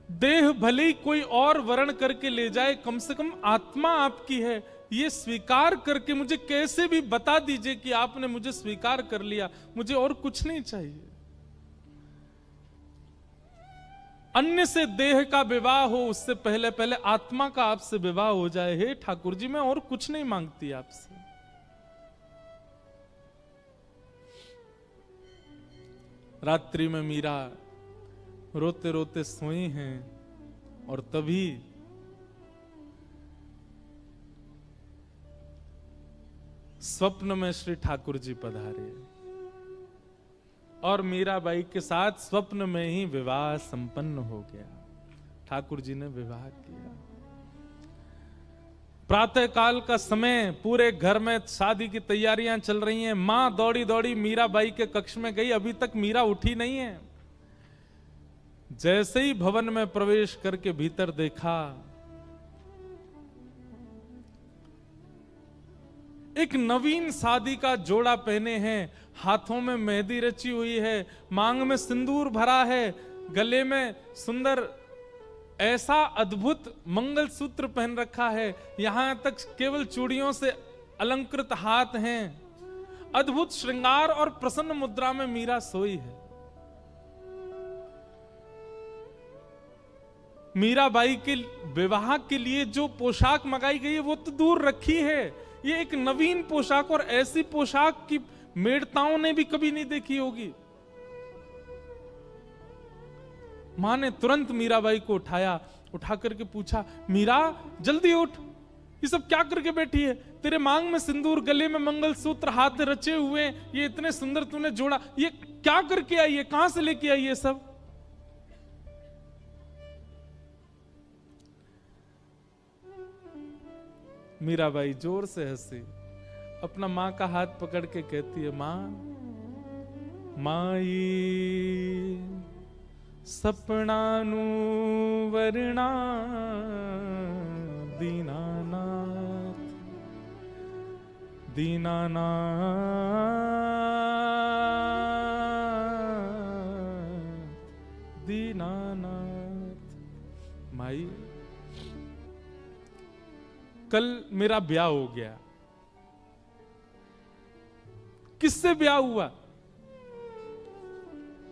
देह भले ही कोई और वर्ण करके ले जाए, कम से कम आत्मा आपकी है, ये स्वीकार करके मुझे कैसे भी बता दीजिए कि आपने मुझे स्वीकार कर लिया। मुझे और कुछ नहीं चाहिए। अन्य से देह का विवाह हो, उससे पहले पहले आत्मा का आपसे विवाह हो जाए। हे ठाकुर जी, मैं और कुछ नहीं मांगती आपसे। रात्रि में मीरा रोते रोते सोई हैं और तभी स्वप्न में श्री ठाकुर जी पधारे और मीराबाई के साथ स्वप्न में ही विवाह संपन्न हो गया। ठाकुर जी ने विवाह किया। प्रातः काल का समय, पूरे घर में शादी की तैयारियां चल रही हैं। मां दौड़ी दौड़ी मीराबाई के कक्ष में गई, अभी तक मीरा उठी नहीं है। जैसे ही भवन में प्रवेश करके भीतर देखा, एक नवीन शादी का जोड़ा पहने हैं, हाथों में मेहंदी रची हुई है, मांग में सिंदूर भरा है, गले में सुंदर ऐसा अद्भुत मंगलसूत्र पहन रखा है, यहां तक केवल चूड़ियों से अलंकृत हाथ हैं। अद्भुत श्रृंगार और प्रसन्न मुद्रा में मीरा सोई है। मीराबाई के विवाह के लिए जो पोशाक मंगाई गई है वो तो दूर रखी है, ये एक नवीन पोशाक, और ऐसी पोशाक की मेड़ताओं ने भी कभी नहीं देखी होगी। मां ने तुरंत मीराबाई को उठाया, उठा करके पूछा, मीरा जल्दी उठ, ये सब क्या करके बैठी है? तेरे मांग में सिंदूर, गले में मंगलसूत्र, हाथ रचे हुए, ये इतने सुंदर तूने जोड़ा, ये क्या करके आई है? कहां से लेके आई है सब? मीराबाई जोर से हंसी, अपना माँ का हाथ पकड़ के कहती है, माँ माई सपनानु वरना दीनानाथ दीनानाथ दीनानाथ। माई कल मेरा ब्याह हो गया। किससे ब्याह हुआ?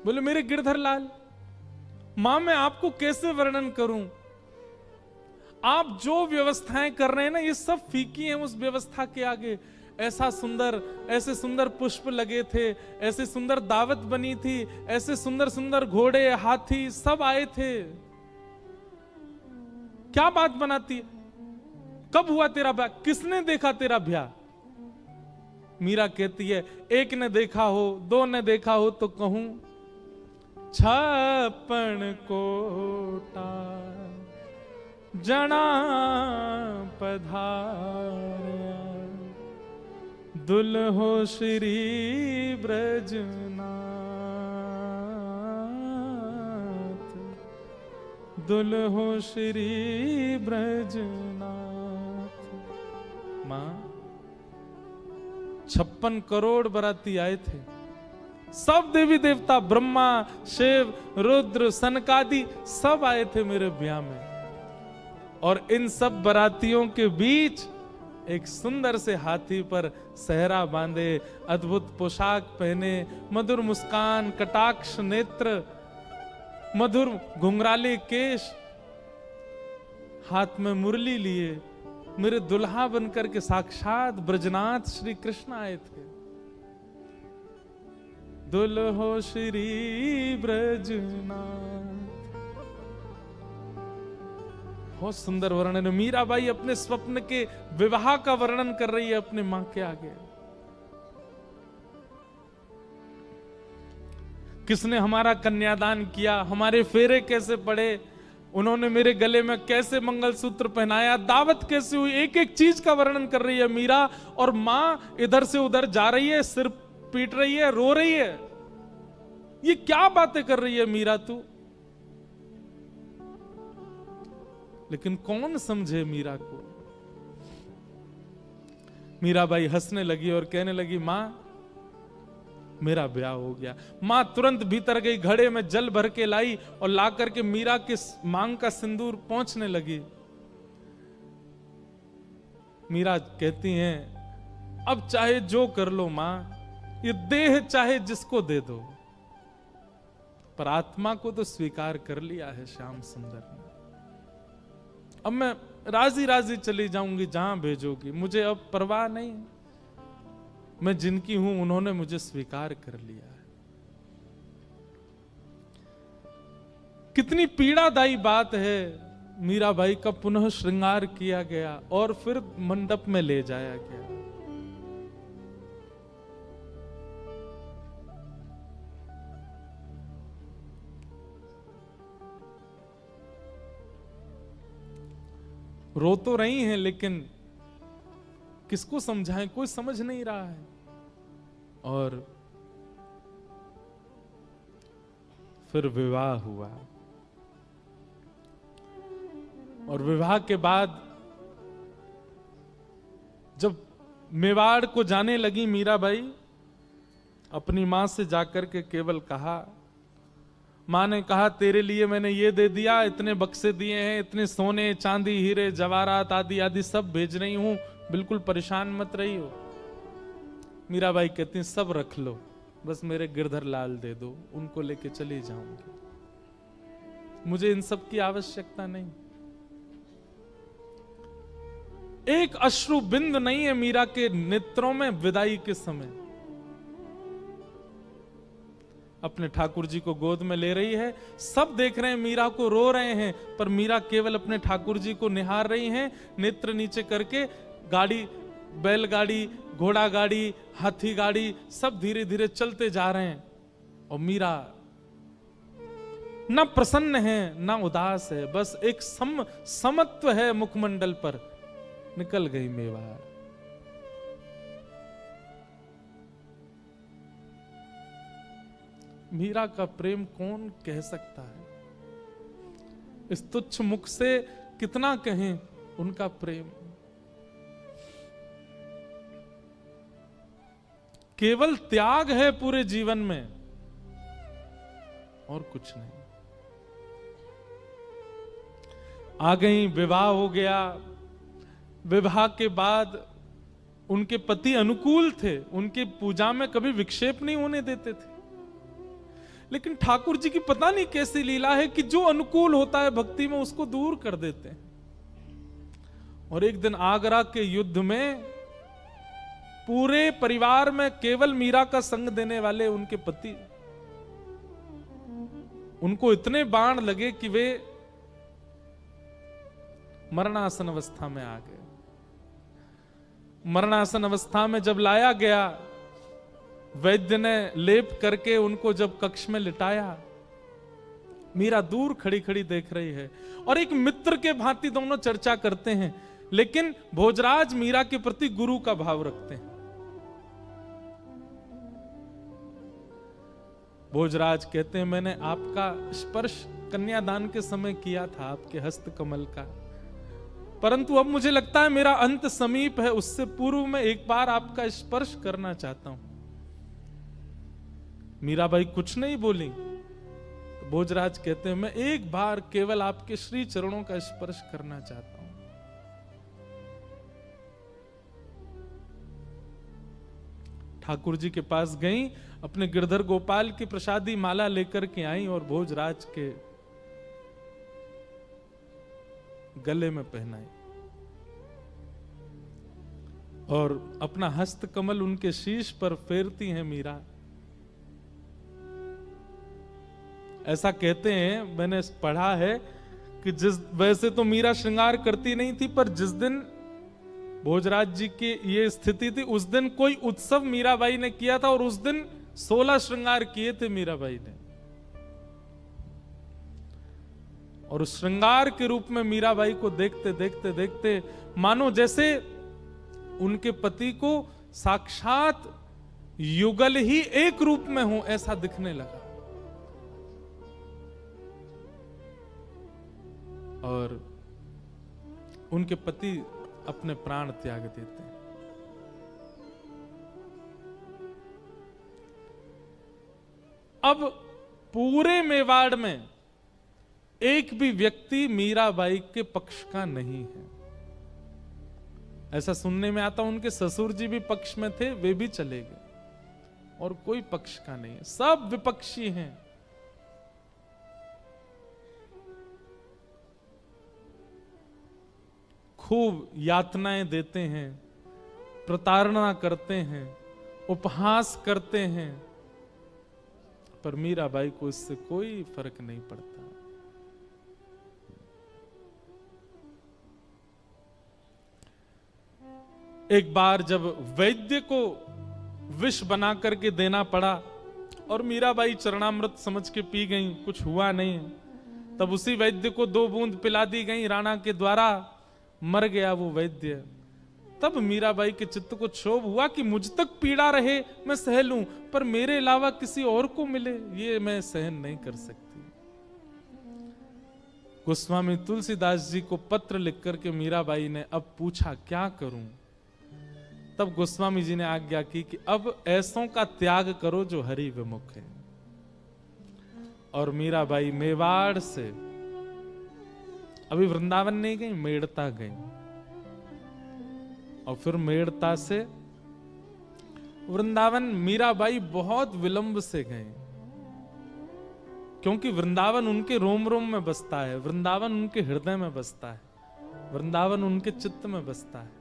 बोले मेरे गिरधर लाल। मां मैं आपको कैसे वर्णन करूं? आप जो व्यवस्थाएं कर रहे हैं ना, ये सब फीकी हैं उस व्यवस्था के आगे। ऐसा सुंदर, ऐसे सुंदर पुष्प लगे थे, ऐसे सुंदर दावत बनी थी, ऐसे सुंदर सुंदर घोड़े हाथी सब आए थे। क्या बात बनाती है? कब हुआ तेरा ब्याह? किसने देखा तेरा ब्याह? मीरा कहती है, एक ने देखा हो, दो ने देखा हो तो कहूं 56 कोटा जना पधारया, दुल्हो श्री ब्रजनाथ, दुल्हो श्री ब्रजनाथ। मां 56 करोड़ बराती आए थे। सब देवी देवता, ब्रह्मा, शिव, रुद्र, सनकादि सब आए थे मेरे ब्याह में। और इन सब बरातियों के बीच एक सुंदर से हाथी पर सहरा बांधे, अद्भुत पोशाक पहने, मधुर मुस्कान, कटाक्ष नेत्र, मधुर घुंघराले केश, हाथ में मुरली लिए मेरे दुल्हा बनकर के साक्षात ब्रजनाथ श्री कृष्ण आए थे। दुल्हो श्री ब्रजनाथ। बहुत सुंदर वर्णन है। मीराबाई अपने स्वप्न के विवाह का वर्णन कर रही है अपने मां के आगे। किसने हमारा कन्यादान किया, हमारे फेरे कैसे पड़े, उन्होंने मेरे गले में कैसे मंगलसूत्र पहनाया, दावत कैसे हुई, एक एक चीज का वर्णन कर रही है मीरा। और मां इधर से उधर जा रही है, सिर पीट रही है, रो रही है। ये क्या बातें कर रही है मीरा तू? लेकिन कौन समझे मीरा को? मीराबाई हंसने लगी और कहने लगी, मां मेरा ब्याह हो गया। मां तुरंत भीतर गई, घड़े में जल भर के लाई और ला करके मीरा के मांग का सिंदूर पोंछने लगी। मीरा कहती हैं, अब चाहे जो कर लो मां, ये देह चाहे जिसको दे दो, पर आत्मा को तो स्वीकार कर लिया है श्याम सुंदर ने। अब मैं राजी राजी चली जाऊंगी जहां भेजोगी, मुझे अब परवाह नहीं। मैं जिनकी हूं उन्होंने मुझे स्वीकार कर लिया है। कितनी पीड़ादायी बात है। मीराबाई का पुनः श्रृंगार किया गया और फिर मंडप में ले जाया गया। रो तो रही हैं, लेकिन किसको समझाएं, कोई समझ नहीं रहा है। और फिर विवाह हुआ। और विवाह के बाद जब मेवाड़ को जाने लगी मीराबाई, अपनी मां से जाकर के केवल कहा, मां ने कहा तेरे लिए मैंने ये दे दिया, इतने बक्से दिए हैं, इतने सोने चांदी हीरे जवाहरात आदि आदि सब भेज रही हूं, बिल्कुल परेशान मत रही हो। मीराबाई कहती हैं, सब रख लो, बस मेरे गिरधर लाल दे दो, उनको लेके चली जाऊंगी, मुझे इन सब की आवश्यकता नहीं। एक अश्रु बिंद नहीं है मीरा के नेत्रों में विदाई के समय। अपने ठाकुर जी को गोद में ले रही है, सब देख रहे हैं मीरा को, रो रहे हैं, पर मीरा केवल अपने ठाकुर जी को निहार रही हैं, नेत्र नीचे करके। गाड़ी, बैलगाड़ी, घोड़ा गाड़ी, हाथी गाड़ी सब धीरे धीरे चलते जा रहे हैं और मीरा ना प्रसन्न है ना उदास है, बस एक समत्व है मुखमंडल पर। निकल गई मेवाड़। मीरा का प्रेम कौन कह सकता है? इस तुच्छ मुख से कितना कहें उनका प्रेम। केवल त्याग है पूरे जीवन में और कुछ नहीं। आ गई, विवाह हो गया। विवाह के बाद उनके पति अनुकूल थे, उनके पूजा में कभी विक्षेप नहीं होने देते थे। लेकिन ठाकुर जी की पता नहीं कैसी लीला है कि जो अनुकूल होता है भक्ति में उसको दूर कर देते हैं। और एक दिन आगरा के युद्ध में पूरे परिवार में केवल मीरा का संग देने वाले उनके पति, उनको इतने बाण लगे कि वे मरणासन अवस्था में आ गए। मरणासन अवस्था में जब लाया गया, वैद्य ने लेप करके उनको जब कक्ष में लिटाया, मीरा दूर खड़ी खड़ी देख रही है और एक मित्र के भांति दोनों चर्चा करते हैं। लेकिन भोजराज मीरा के प्रति गुरु का भाव रखते हैं। भोजराज कहते हैं, मैंने आपका स्पर्श कन्यादान के समय किया था, आपके हस्त कमल का, परंतु अब मुझे लगता है मेरा अंत समीप है, उससे पूर्व में एक बार आपका स्पर्श करना चाहता हूं। मीराबाई कुछ नहीं बोली। तो भोजराज कहते हैं, मैं एक बार केवल आपके श्री चरणों का स्पर्श करना चाहता हूं। ठाकुर जी के पास गई, अपने गिरधर गोपाल की प्रसादी माला लेकर के आई और भोजराज के गले में पहनाई और अपना हस्त कमल उनके शीश पर फेरती हैं मीरा। ऐसा कहते हैं, मैंने पढ़ा है कि वैसे तो मीरा श्रृंगार करती नहीं थी, पर जिस दिन भोजराज जी की ये स्थिति थी, उस दिन कोई उत्सव मीराबाई ने किया था और उस दिन 16 श्रृंगार किए थे मीराबाई ने। और उस श्रृंगार के रूप में मीराबाई को देखते देखते देखते मानो जैसे उनके पति को साक्षात युगल ही एक रूप में हो, ऐसा दिखने लगा। और उनके पति अपने प्राण त्याग देते हैं। अब पूरे मेवाड़ में एक भी व्यक्ति मीराबाई के पक्ष का नहीं है। ऐसा सुनने में आता, उनके ससुर जी भी पक्ष में थे, वे भी चले गए और कोई पक्ष का नहीं है, सब विपक्षी हैं। खूब यातनाएं देते हैं, प्रताड़ना करते हैं, उपहास करते हैं, पर मीराबाई को इससे कोई फर्क नहीं पड़ता। एक बार जब वैद्य को विष बना करके देना पड़ा और मीराबाई चरणामृत समझ के पी गई, कुछ हुआ नहीं, तब उसी वैद्य को 2 बूंद पिला दी गई राणा के द्वारा, मर गया वो वैद्य। तब मीराबाई के चित्त को क्षोभ हुआ कि मुझ तक पीड़ा रहे मैं सह लूं, पर मेरे अलावा किसी और को मिले ये मैं सहन नहीं कर सकती। गोस्वामी तुलसीदास जी को पत्र लिख करके मीराबाई ने अब पूछा क्या करूं। तब गोस्वामी जी ने आज्ञा की कि अब ऐसों का त्याग करो जो हरि विमुख है। और मीराबाई मेवाड़ से अभी वृंदावन नहीं गई, मेड़ता गई, और फिर मेड़ता से वृंदावन मीराबाई बहुत विलंब से गए, क्योंकि वृंदावन उनके रोम रोम में बसता है, वृंदावन उनके हृदय में बसता है, वृंदावन उनके चित्त में बसता है।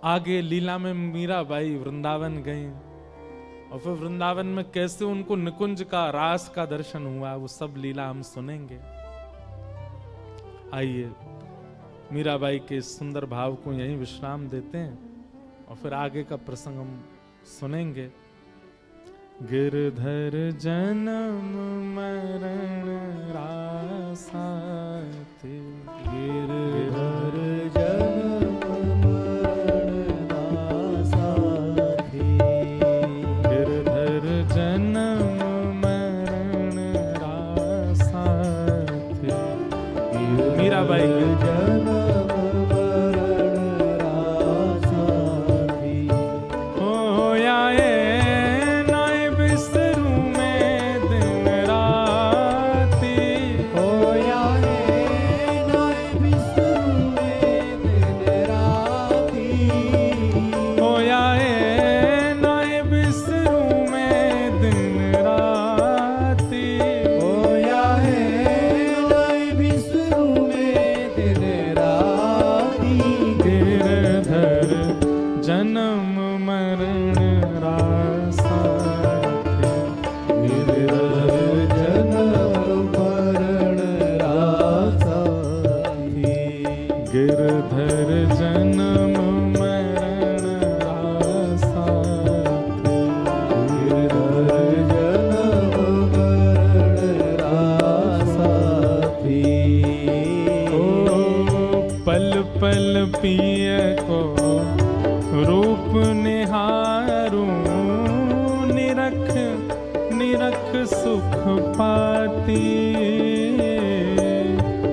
आगे लीला में मीराबाई वृंदावन गई और फिर वृंदावन में कैसे उनको निकुंज का रास का दर्शन हुआ, वो सब लीला हम सुनेंगे। आइए मीराबाई के सुंदर भाव को यहीं विश्राम देते हैं और फिर आगे का प्रसंग हम सुनेंगे। गिरधर जन्म मरण रासा थे, गिरधर सुख पाती।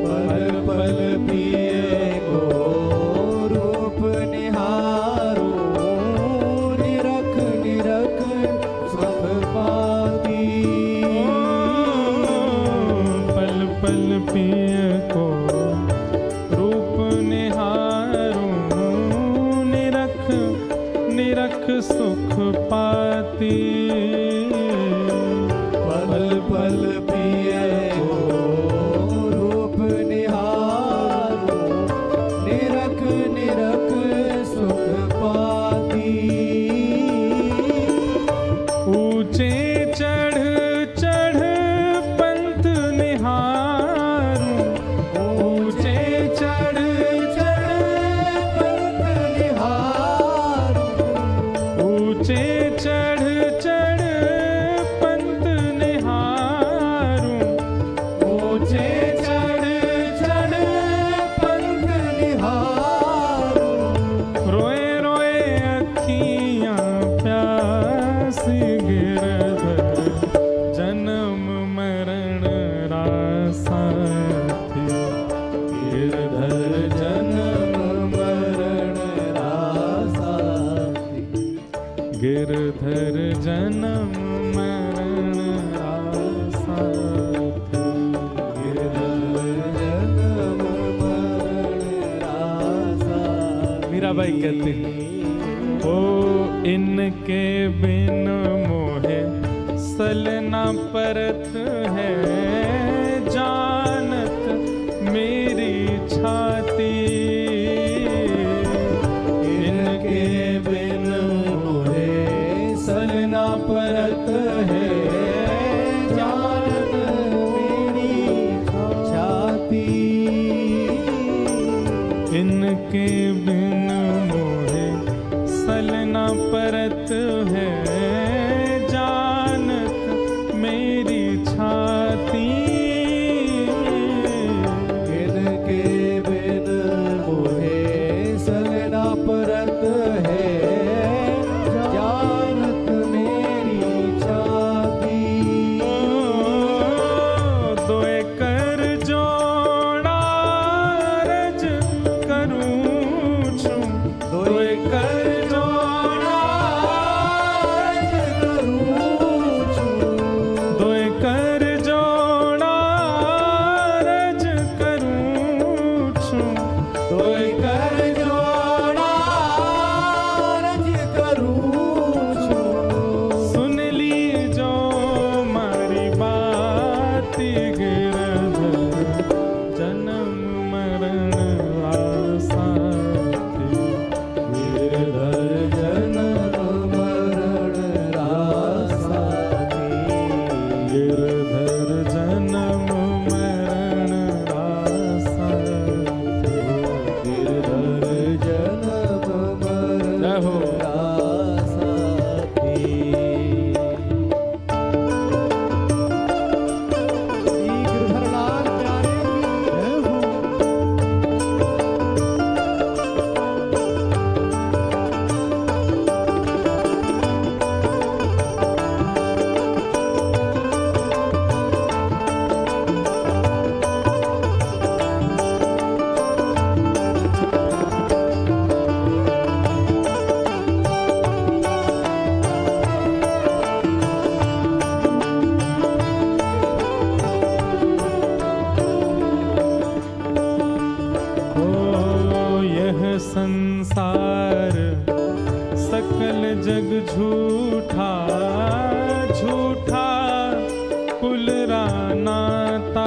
पल पल पिए को रूप निहारो, निरख निरख सुख पाती। पल पल पिय को रूप निहारूं, निरख निरख सुख पाती। पल पल पिए को रूप निहारो, निरख निरख सुख पाती। ऊंचे चढ़ चढ़ पंथ निहारूं, ऊंचे चढ़ चढ़ पंथ निहारो, ऊंचे चढ़ चढ़ पंथ निहारूं, ऊंचे चढ़ चढ़ पंथ निहारो। रोए रोए अखियां प्यासी गिरधर, जन्म मरण रासा थी। गिरधर जन्म मरण रासा थी। गिरधर जन्म मरण रासा थी। गिरधर जन्म मरण रासा थी। मीराबाई कहते हैं, ओ इनके बिन मोहे सलना परत है, जानत मेरी छाती। इनके बिन मोहे सलना परत है, जानत मेरी छाती। इनके बिन मोहे सलना परत है, जानत मेरी छाती। इनके बिन मोहे सलना परत है, जानत मेरी छाती। दोए कर जोड़ा रज करूं छूं, दोए कर जोड़ा रज करूं छूं, दोए कर जोड़ा रज करूं छूं, दोए कर जोड़ा रज करूं छूं। सुन ली जो मारी बात। गिरधर जन्म मरण आसा थी। गिरधर जन्म मरण रासा थी। गिरधर जन्म मरण रासा थी। गिरधर जन्म मरण जय हो। रासा थी। गिरधर लाल प्यारे की जय हो। ओ यह संसार सकल जग झूठा, झूठा कुल रानाता।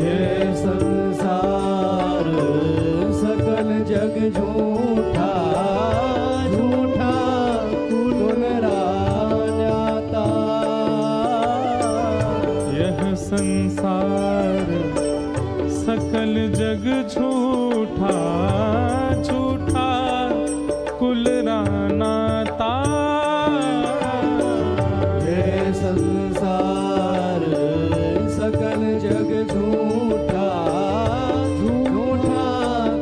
ये संसार सकल जग झूठा, झूठा कुल रानाता। यह संसार सकल जग झूठा, झूठा कुल रानाता। ये संसार सकल जग झूठा, झूठा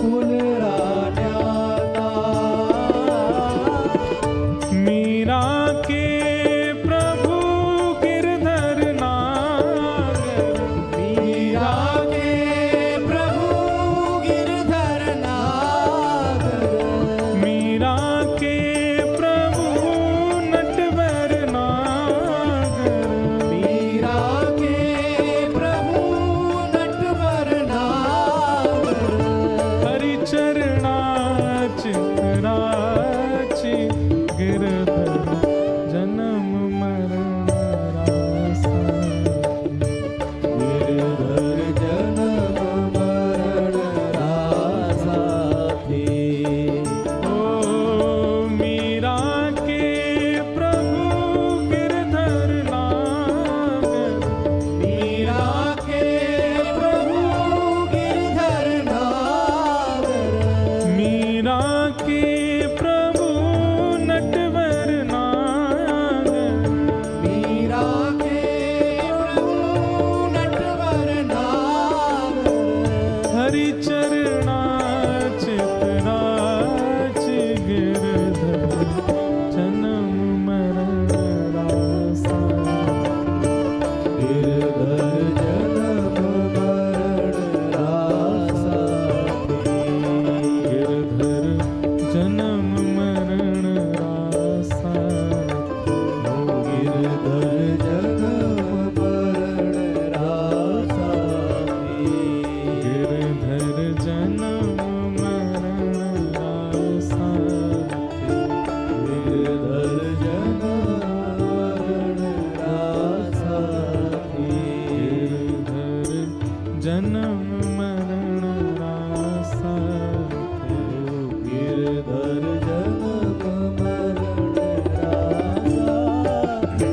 कुल रानाता। मीरा के प्रभु चरणा चितराची गिरधर जन्म मरण रासा गिरधर जन्म मरण रासा थे। ओ मीरा के प्रभु गिरधर नागर मीरा के प्रभु गिरधर नागर मीरा के प्रभु नटवर नागर मीरा के प्रभु नटवर नागर हरि चरणा चितराच गिरधर जन्म मरण रासा गिरधर जन्म मरण रासा थे। गिरधर जन्म मरण रासा गिरधर जन्म मरण रासा थे। गिरधर जन्म मरण रासा गिरधर जन्म मरण रासा थे। गिरधर जन्म मरण रासा गिरधर जन्म मरण रासा थे।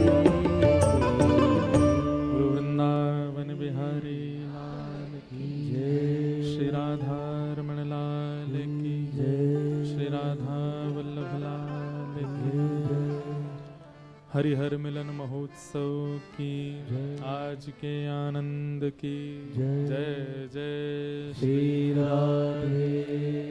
गुरु वृंदावन बिहारी लाल की श्री राधा रमण लाल की श्री राधा वल्लभ लाल की हरिहर मिलन महोत्सव की आज के आनंद की जय जय श्री राधे।